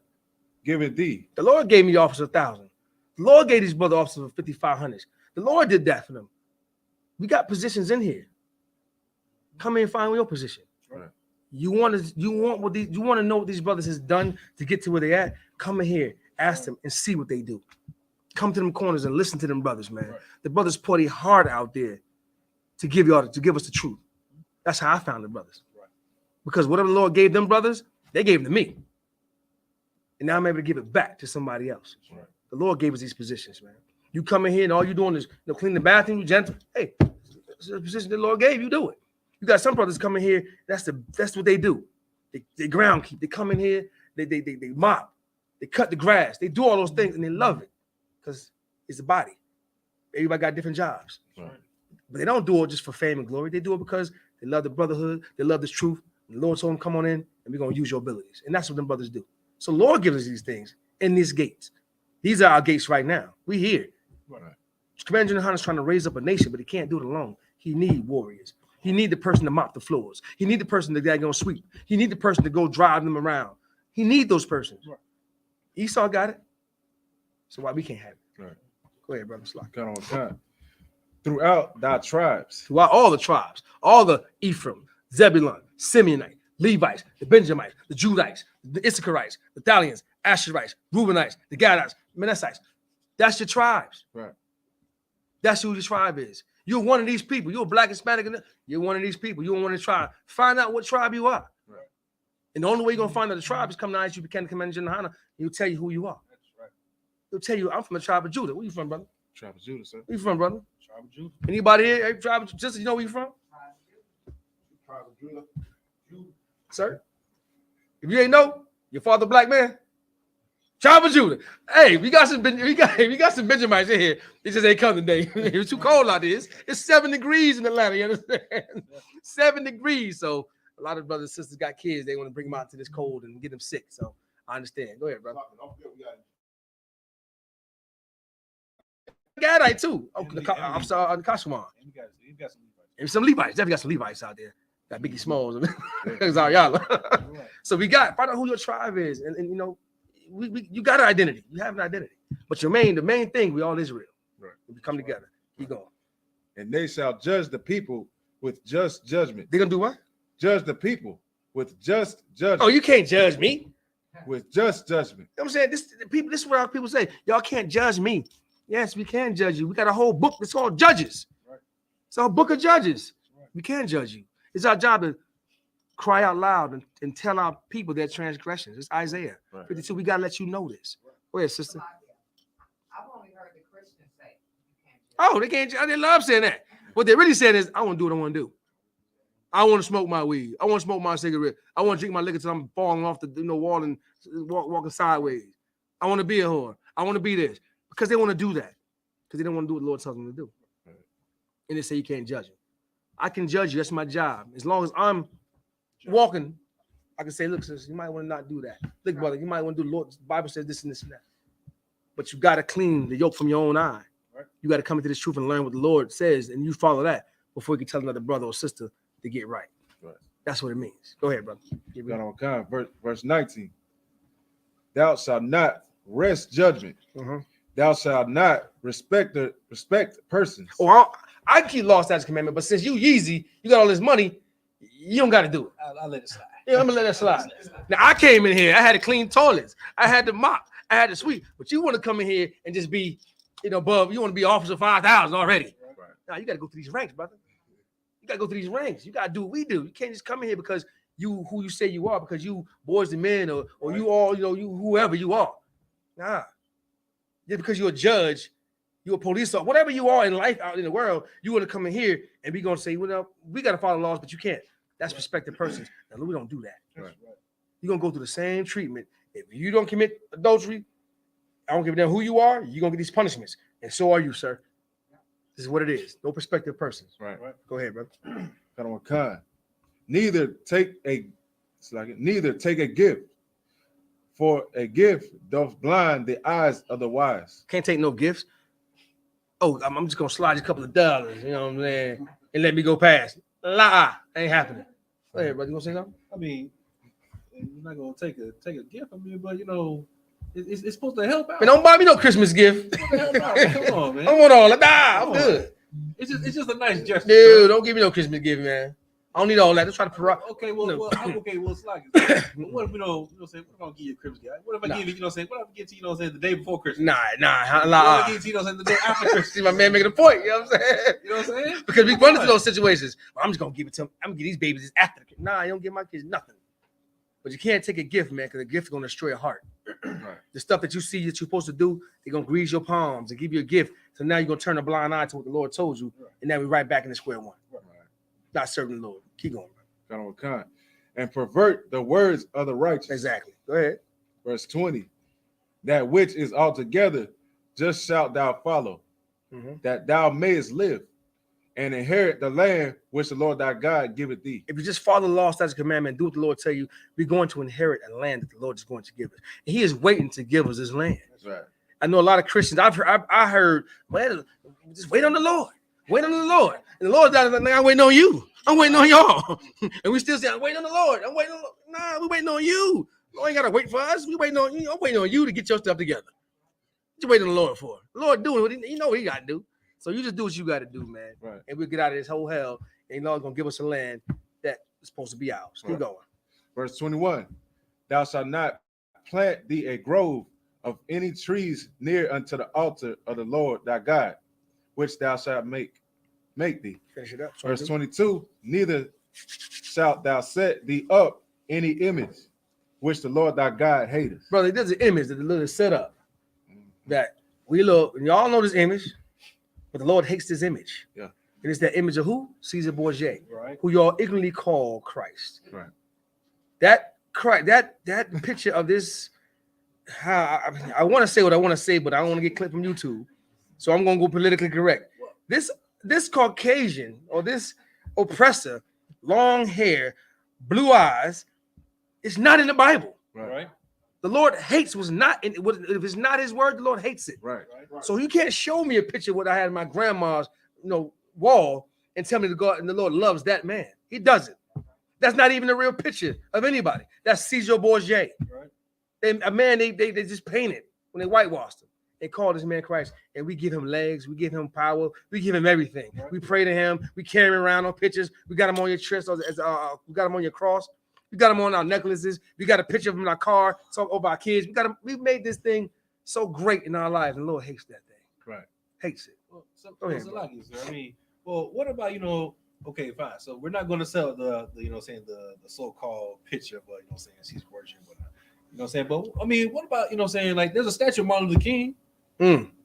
giveth thee. The Lord gave me officers 1,000. The Lord gave these brother officers 5,500. The Lord did that for them. We got positions in here. Come in and find your position. Right. You want to know what these brothers has done to get to where they at? Come in here, ask them, and see what they do. Come to them corners and listen to them brothers, man. Right. The brothers pour their heart out there to give us the truth. That's how I found the brothers. Right. Because whatever the Lord gave them brothers, they gave it to me. And now I'm able to give it back to somebody else. Right. The Lord gave us these positions, man. You come in here and all you're doing is clean the bathroom, you gentle. Hey, it's the position the Lord gave you, do it. You got some brothers coming here, that's what they do. They ground keep. They come in here, they mop, they cut the grass, they do all those things and they love it. Because it's a body. Everybody got different jobs. Right. But they don't do it just for fame and glory. They do it because they love the brotherhood. They love this truth. And the Lord told them, come on in, and we're going to use your abilities. And that's what them brothers do. So Lord gives us these things in these gates. These are our gates right now. We here. Right. Commander Yahanna is trying to raise up a nation, but he can't do it alone. He need warriors. He need the person to mop the floors. He need the person that going to sweep. He need the person to go drive them around. He need those persons. Right. Esau got it. So why we can't have it? Right. Go ahead, brother. Got on time. Throughout thy tribes. Throughout all the tribes, all the Ephraim, Zebulun, Simeonite, Levites, the Benjamites, the Judites, the Issacharites, the Thalians, Asherites, Reubenites, the Gadites, Manassites. That's your tribes. Right. That's who your tribe is. You're one of these people. You're a black Hispanic. You're one of these people. You're one of the tribe. Find out what tribe you are. Right. And the only way you're going to find out the tribe is come to I.S.U.P.K, Commander Yahanna, and he'll tell you who you are. He'll tell you, I'm from the tribe of Judah. Where you from, brother? Tribe of Judah, sir. Where you from, brother? Tribe of Judah. Anybody here? Hey, tribe of Judah, you know where you from? Tribe of Judah. Sir? If you ain't know, your father black man? Tribe of Judah. Hey, we got some Benjamites in here. It just ain't come today. It's too cold out there. It's 7 degrees in Atlanta, you understand? 7 degrees. So a lot of brothers and sisters got kids. They want to bring them out to this cold and get them sick. So I understand. Go ahead, brother. Gadite too. Oh, And the the- Kashwan. And you got some Levites. And some Levites. Definitely got some Levites out there. Got Biggie Smalls. Zariah. So we got find out who your tribe is, and you know, you got an identity. You have an identity. But the main thing, we all Israel. Right. We come together. Keep going. And they shall judge the people with just judgment. They gonna do what? Judge the people with just judgment. Oh, you can't judge me. With just judgment. You know what I'm saying? This is what our people say. Y'all can't judge me. Yes, we can judge you. We got a whole book that's called Judges. Right. It's a book of Judges. Right. We can judge you. It's our job to cry out loud and tell our people their transgressions. It's Isaiah 52. We gotta let you know this. Go ahead, sister. I've only heard the Christians say you can't judge. Oh, they can't. They love saying that. What they're really saying is, I want to do what I want to do. I want to smoke my weed. I want to smoke my cigarette. I want to drink my liquor till I'm falling off the wall and walking sideways. I want to be a whore. I want to be this because they want to do that because they don't want to do what the Lord tells them to do. Right. And they say you can't judge them. I can judge you. That's my job. As long as I'm walking, I can say, look, sis, you might want to not do that. Look, brother, you might want to do the Lord. The Bible says this and this and that. But you got to clean the yoke from your own eye. Right. You got to come into this truth and learn what the Lord says, and you follow that before you can tell another brother or sister to get right. Right. That's what it means. Go ahead, brother. God on kind. Verse 19. Thou shalt not rest judgment. Thou shalt not respect persons. Oh, I keep law, statutes, commandment, but since you Yeezy, you got all this money, you don't got to do it. I'll let it slide. Yeah, I'm gonna let that slide. Now I came in here, I had to clean toilets, I had to mop, I had to sweep, but you want to come in here and just be, above. You want to be officer 5,000 already. Right. Now you got to go through these ranks, brother. You got to go through these ranks. You got to do what we do. You can't just come in here because you who you say you are, because you boys and men or Right. you all, you whoever you are. Nah. Just because you're a judge, you're a police officer, whatever you are in life out in the world, you want to come in here and we going to say, well, we got to follow laws, but you can't. That's respected persons. Now, we don't do that. Right. You're going to go through the same treatment. If you don't commit adultery, I don't give a damn who you are, you're going to get these punishments. And so are you, sir. This is what it is. No prospective persons. Right. Go ahead, brother. God on kind. Neither take a gift, for a gift doth blind the eyes of the wise. Can't take no gifts. Oh, I'm just going to slide you a couple of dollars, you know what I'm saying, and let me go past. Ain't happening. Go ahead, brother. You going to say something? I mean, you're not gonna take a gift. I mean, but it's supposed to help out. Man, don't buy me no Christmas gift. It's supposed to help out. Come on, man. I want all that. I'm good. It's just a nice gesture. Dude, don't give me no Christmas gift, man. I don't need all that. Just try to Okay, well, No. okay, well, it's like, what if we don't, say, what if I don't give you a Christmas gift? What if I give you, what if I get to, the day before Christmas? Nah. What if I get to, the day after Christmas? See, my man making a point. You know what I'm saying? You know what I'm saying? Because we run into those situations. I'm just gonna give it to them. I'm gonna give these babies this after. Nah, you don't give my kids nothing. But you can't take a gift, man, because a gift is gonna destroy a heart. Right. The stuff that you see that you're supposed to do, they're gonna grease your palms and give you a gift. So now you're gonna turn a blind eye to what the Lord told you, and now we're right back in the square one. Right. Not serving the Lord. Keep going, bro. God on kind. And pervert the words of the righteous. Exactly. Go ahead. Verse 20. That which is altogether just shalt thou follow, that thou mayest live and inherit the land which the Lord thy God giveth thee. If you just follow the law, statutes, commandment, do what the Lord tell you, we're going to inherit a land that the Lord is going to give us. And He is waiting to give us this land. That's right. I know a lot of Christians. I heard, well, just wait on the Lord. Wait on the Lord. And the Lord's like, I'm waiting on you. I'm waiting on y'all. And we still say, I'm waiting on the Lord. I'm waiting on the Lord. Nah, we waiting on you. Lord ain't got to wait for us. We waiting on you. I'm waiting on you to get your stuff together. What you waiting on the Lord for? The Lord doing what He know what He got to do. So you just do what you got to do, man. Right. And we'll get out of this whole hell. And Lord's going to give us a land that is supposed to be ours. Keep Right. going. Verse 21. Thou shalt not plant thee a grove of any trees near unto the altar of the Lord thy God, which thou shalt make thee. Finish it up. Verse 22. Neither shalt thou set thee up any image which the Lord thy God hateth. Brother, there's an image that the Lord has set up that we look, and y'all know this image, but the Lord hates this image. Yeah. And it's that image of who? Caesar Borgia, Right. who y'all ignorantly call Christ. Right. That picture of this, I want to say what I want to say, but I don't want to get clipped from YouTube. So I'm going to go politically correct. This Caucasian or this oppressor, long hair, blue eyes, it's not in the Bible. Right. The Lord hates was not, if it's not his word, the Lord hates it. Right. So you can't show me a picture of what I had in my grandma's, wall and tell me to go out and the Lord loves that man. He doesn't. That's not even a real picture of anybody. That's Caesar Borgia. Right. They just painted when they whitewashed him. They called this man Christ, and we give him legs, we give him power, we give him everything. Right. We pray to him, we carry him around on pictures. We got him on your chest, we got him on your cross. We got him on our necklaces. We got a picture of him in our car. So over our kids. We made this thing so great in our lives, and the Lord hates that thing. Right. Hates it. Well, Go ahead, so bro. like you, sir. I mean, well, what about okay, fine. So we're not going to sell the the so-called picture of she's worship, whatnot. But I mean, what about like there's a statue of Martin Luther King.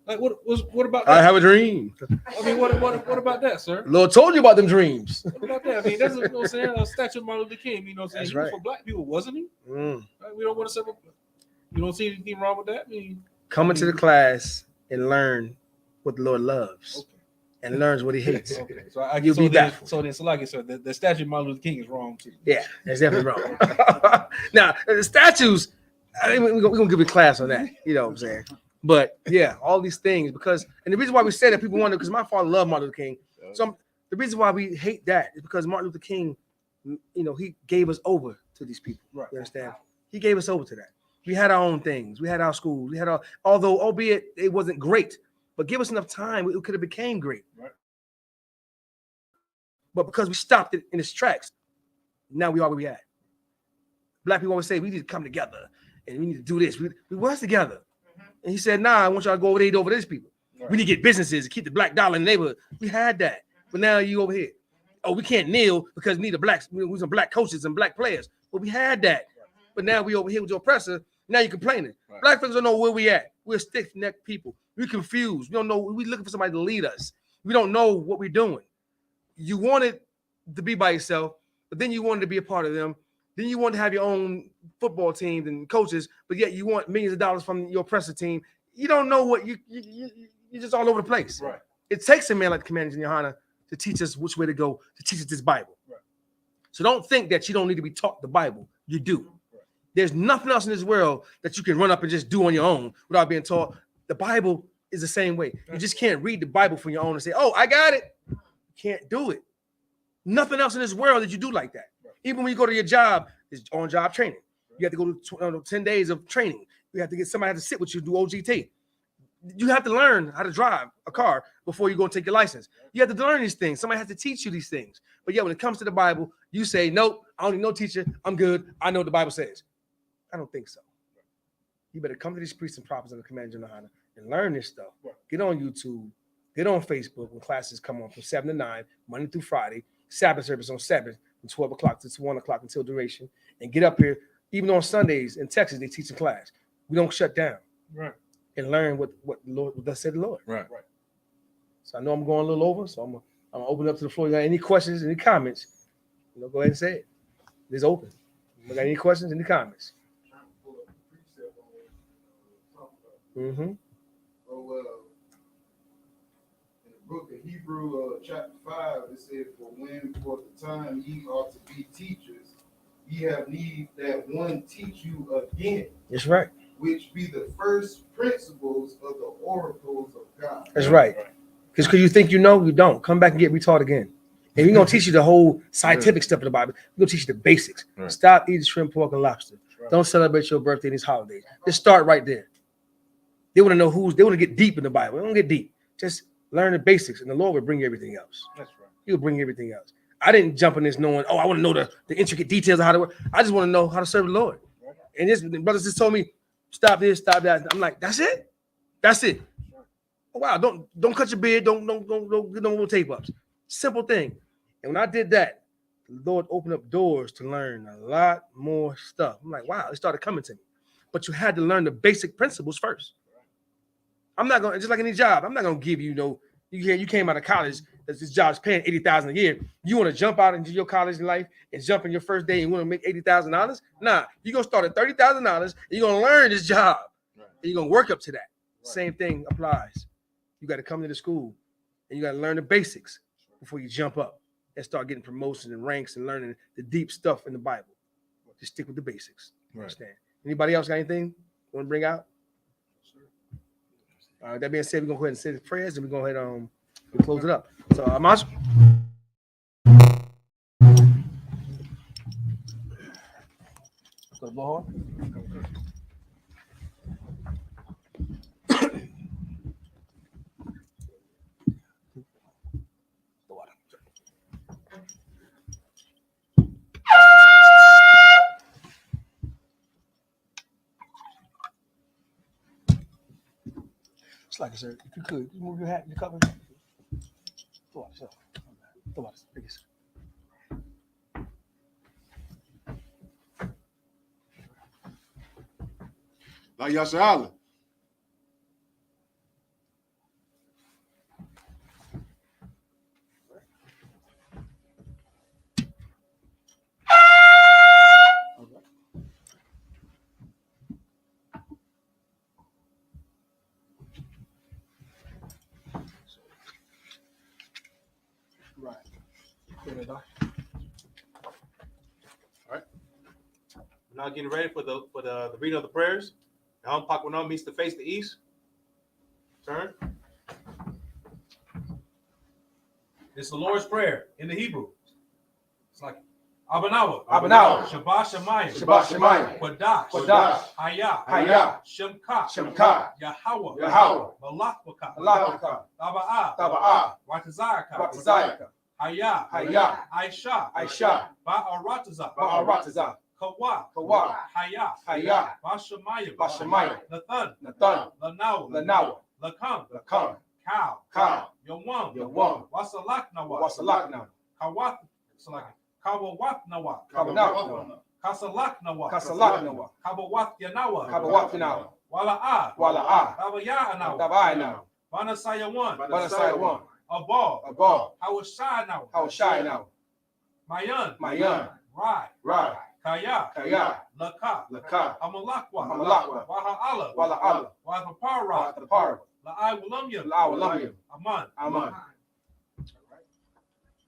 Like what about that? I have a dream. I mean, what about that, sir? The Lord told you about them dreams. What about that? I mean, there's a statue of Martin Luther King. That's He was for black people, wasn't he? Right? We don't want to say. You don't see anything wrong with that. I mean, Come into the class and learn what the Lord loves, okay. and learns what He hates. Okay, You'll be baffled. So like it, sir, the statue of Martin Luther King is wrong too. Yeah, that's definitely wrong. Now the statues, I mean, we're gonna give a class on that. You know what I'm saying? But yeah, all these things and the reason why we say that, people wonder, because my father loved Martin Luther King. So the reason why we hate that is because Martin Luther King, he gave us over to these people. Right. You understand? He gave us over to that. We had our own things. We had our schools. We had although albeit it wasn't great, but give us enough time, it could have became great. Right. But because we stopped it in its tracks, now we are where we at. Black people always say we need to come together and we need to do this. We was together. And he said, nah, I want y'all to go over there over these people. Right. We need to get businesses and keep the black dollar in the neighborhood. We had that. But now you over here. Oh, we can't kneel because we need we some black coaches and black players. But we had that. But now we over here with your oppressor. Now you're complaining. Right. Black folks don't know where we at. We're stiff-necked people. We're confused. We don't know. We're looking for somebody to lead us. We don't know what we're doing. You wanted to be by yourself, but then you wanted to be a part of them. Then you want to have your own football teams and coaches, but yet you want millions of dollars from your oppressor team. You don't know what you're just all over the place. Right. It takes a man like the Commanders and Yahanna to teach us which way to go, to teach us this Bible. Right. So don't think that you don't need to be taught the Bible. You do. Right. There's nothing else in this world that you can run up and just do on your own without being taught. The Bible is the same way. You just can't read the Bible for your own and say, oh, I got it. You can't do it. Nothing else in this world that you do like that. Right. Even when you go to your job, it's on-job training. You have to go to 10 days of training. You have to get somebody to sit with you, do OGT. You have to learn how to drive a car before you go and take your license. You have to learn these things. Somebody has to teach you these things. But yeah, when it comes to the Bible, you say, nope, I don't need no teacher. I'm good. I know what the Bible says. I don't think so. You better come to these priests and prophets and the Commanders and Yahanna and learn this stuff. Get on YouTube. Get on Facebook when classes come on from 7 to 9, Monday through Friday. Sabbath service on 7 from 12 o'clock to 1 o'clock until duration. And get up here. Even on Sundays in Texas, they teach a class. We don't shut down. Right. And learn what the Lord, what thus said the Lord. Right. So I know I'm going a little over, so I'm gonna open up to the floor. You got any questions, any comments? Go ahead and say it. It's open. You got any questions, any comments? Mm-hmm. So, in the book of Hebrew, chapter 5, it says, for the time ye ought to be teachers, ye have need that one teach you again. That's right. Which be the first principles of the oracles of God. That's right. Because you think you know, you don't. Come back and get retaught again. And we're gonna teach you the whole scientific stuff of the Bible. We're gonna teach you the basics. Right. Stop eating shrimp, pork, and lobster. Right. Don't celebrate your birthday and these holidays. Just start right there. They want to know they want to get deep in the Bible. They don't get deep. Just learn the basics, and the Lord will bring you everything else. That's right. He'll bring you everything else. I didn't jump in this knowing, oh, I want to know the intricate details of how to work. I just want to know how to serve the Lord. Right. And the brothers just told me, stop this, stop that. I'm like, that's it? That's it. Oh, wow, don't cut your beard, don't get no little tape ups. Simple thing. And when I did that, the Lord opened up doors to learn a lot more stuff. I'm like, wow, it started coming to me. But you had to learn the basic principles first. I'm not gonna, just like any job, I'm not gonna give you you came out of college, this job's paying $80,000 a year. You want to jump out into your college life and jump in your first day and want to make $80,000? Nah, you're gonna start at $30,000 and you're gonna learn this job. Right. And you're gonna work up to that. Right. Same thing applies. You got to come to the school and you got to learn the basics before you jump up and start getting promotions and ranks and learning the deep stuff in the Bible. Just stick with the basics. Right. Understand? Anybody else got anything want to bring out? That being said, we're gonna go ahead and say the prayers, and we're gonna go ahead and close it up. So, Amash. So, blow on. It's like, sir, if you could, you move your hat, your cover. Go on, sir. Go on, biggest. Like Yahanna. Right. All right. We're now getting ready for the reading of the prayers. Yahanna means to face the east. Turn. It's the Lord's Prayer in the Hebrew. It's like Abanawa, Shabbat Shemayim, Shabbat Shemayim, Kodash, Kodash, Hayah, Hayah, Shemka, Shemka, Yahweh, Yahweh, Malakwaka, Malachaka, Taba'ah, Taba'ah, Ratazayaka, Ratazayaka, Hayah, Hayah, Aisha, Aisha, Ba'arataza, Ba'arataza, Kawa, Kawa, Hayah, Hayah, Bashamayim, Bashamayim, Nathan, Nathan, Lanawa, Lanawa, Lakam, Lakam, Cow, Ka, Yawam, Yawam, Wasalaknawa, Wasalakna, Kawat, Kawawat Nawa, Kabanawa, Kasalaknawa, Kasalaknawa, Kabawat Yanawa, Kabawatinawa, Wala'a, Wala'a, Tabayanawa, Tabayanawa, Banasayawan, Banasayawan, Abal, Abal, Hawashanawa, Hawashayanawa, Mayan, Mayan, Rai, Rai, Kaya, Kaya, Laka, Laka, Amalakwa, Amalakwa, Waha'ala, Wala'ala, Wathapara, Watapara, La'ai Wulamya, La'awalamya, Aman, Aman.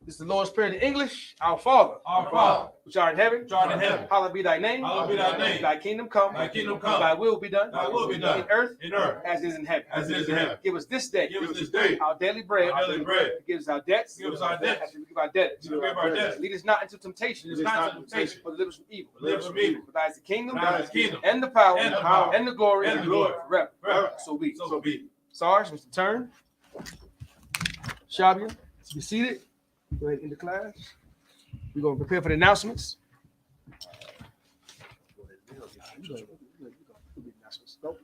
This is the Lord's Prayer in English. Our Father, Our Father, which art in heaven, which art in heaven, hallowed be thy name. hallowed be thy name. Thy kingdom come. Thy kingdom come. Thy will be done. Thy will be done. In earth, in earth, as it is in heaven. as it is in heaven. Give us this day. Give us this day Our daily bread. our daily bread. Forgive us our debts. Forgive us our debts. As we forgive our debtors. Forgive our debts. Lead us not into temptation. Lead us not into temptation. But deliver us from evil. Deliver us from evil. For thine is the kingdom, For thine is the kingdom, and the power, and the power, and the glory, and the glory, forever. forever. So be. So be it. Sarge, Mr. Turn. Shabia, be seated. Go ahead in the class. We're going to prepare for the announcements.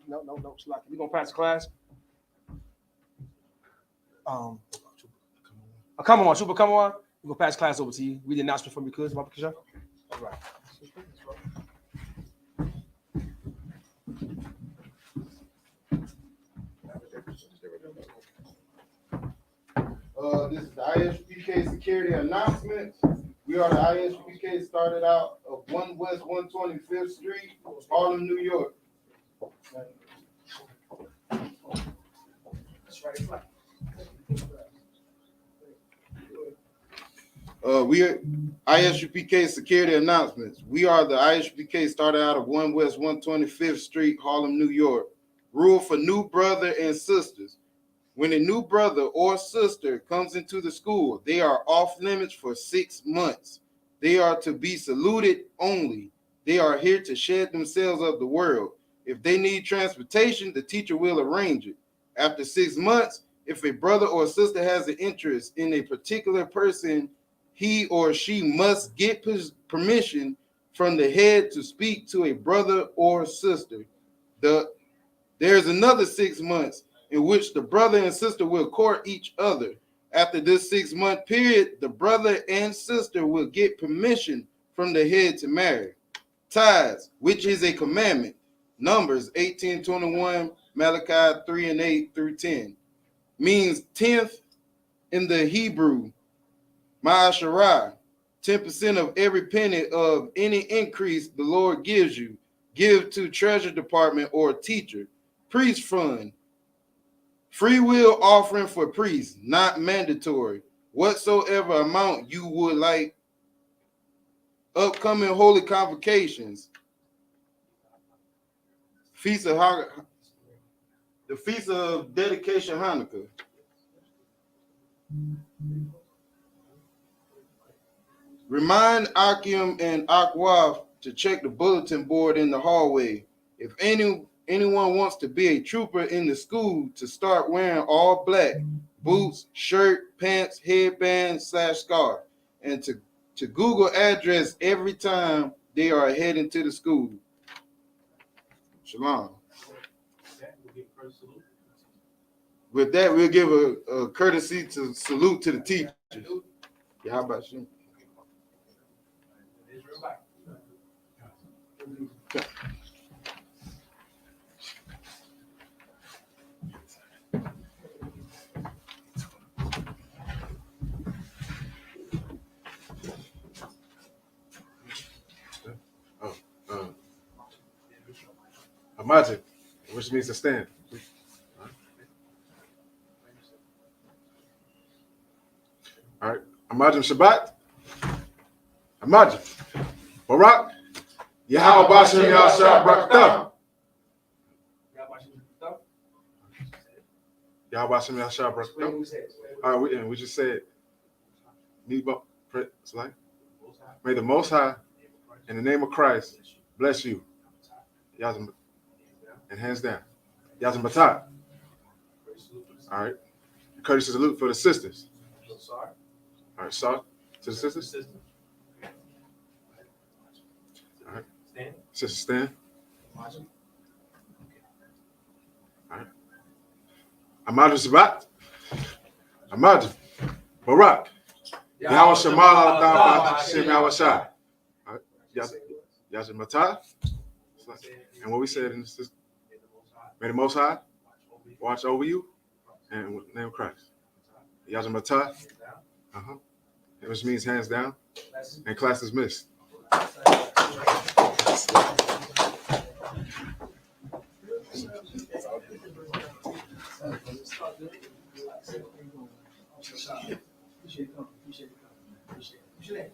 No. We're going to pass the class. Come on, Super, come on. We're going to pass class over to you. Read the announcement for me, cuz. All right. This is the I.S.U.P.K. security announcement. We are the I.S.U.P.K. started out of 1 West 125th Street, Harlem, New York. We are I.S.U.P.K. security announcements. We are the I.S.U.P.K. started out of 1 West 125th Street, Harlem, New York. Rule for new brother and sisters. When a new brother or sister comes into the school, they are off limits for 6 months. They are to be saluted only. They are here to shed themselves of the world. If they need transportation, the teacher will arrange it. After 6 months, if a brother or sister has an interest in a particular person, he or she must get permission from the head to speak to a brother or sister. There's another 6 months in which the brother and sister will court each other. After this 6-month period, the brother and sister will get permission from the head to marry. Tithes, which is a commandment. Numbers 18:21, Malachi 3:8-10. Means 10th in the Hebrew. Ma'asharah, 10% of every penny of any increase the Lord gives you. Give to treasury department or teacher. Priest fund. Free will offering for priests, not mandatory. Whatsoever amount you would like. Upcoming holy convocations. Feast of the Feast of Dedication Hanukkah. Remind Akim and Akwaf to check the bulletin board in the hallway. If anyone wants to be a trooper in the school, to start wearing all black, boots, shirt, pants, headband / scarf, and to Google address every time they are heading to the school. Shalom. With that, we'll give a courtesy to salute to the teachers. Yeah, how about you? Imagine, which means to stand. All right. Imagine Shabbat. Imagine. Barak. Yahweh Bashem Yahshua Barakatah. Yahweh Bashem Yahshua Barakatah. All right, we just said, may the Most High, in the name of Christ, bless you. Yazim, and hands down. Yazim Batat. All right. Courtesy salute for the sisters. All right, sorry to the sisters. All right. Sister stand. All right. Imagine Shabbat. Imagine. Barak. Yahweh Shemal Al Shem Yahweh Shai. All right. Yazim Batat. And what we said in this, may the Most High watch over you, and in the name of Christ. Yazim Matah, which means hands down, and class dismissed. Appreciate it.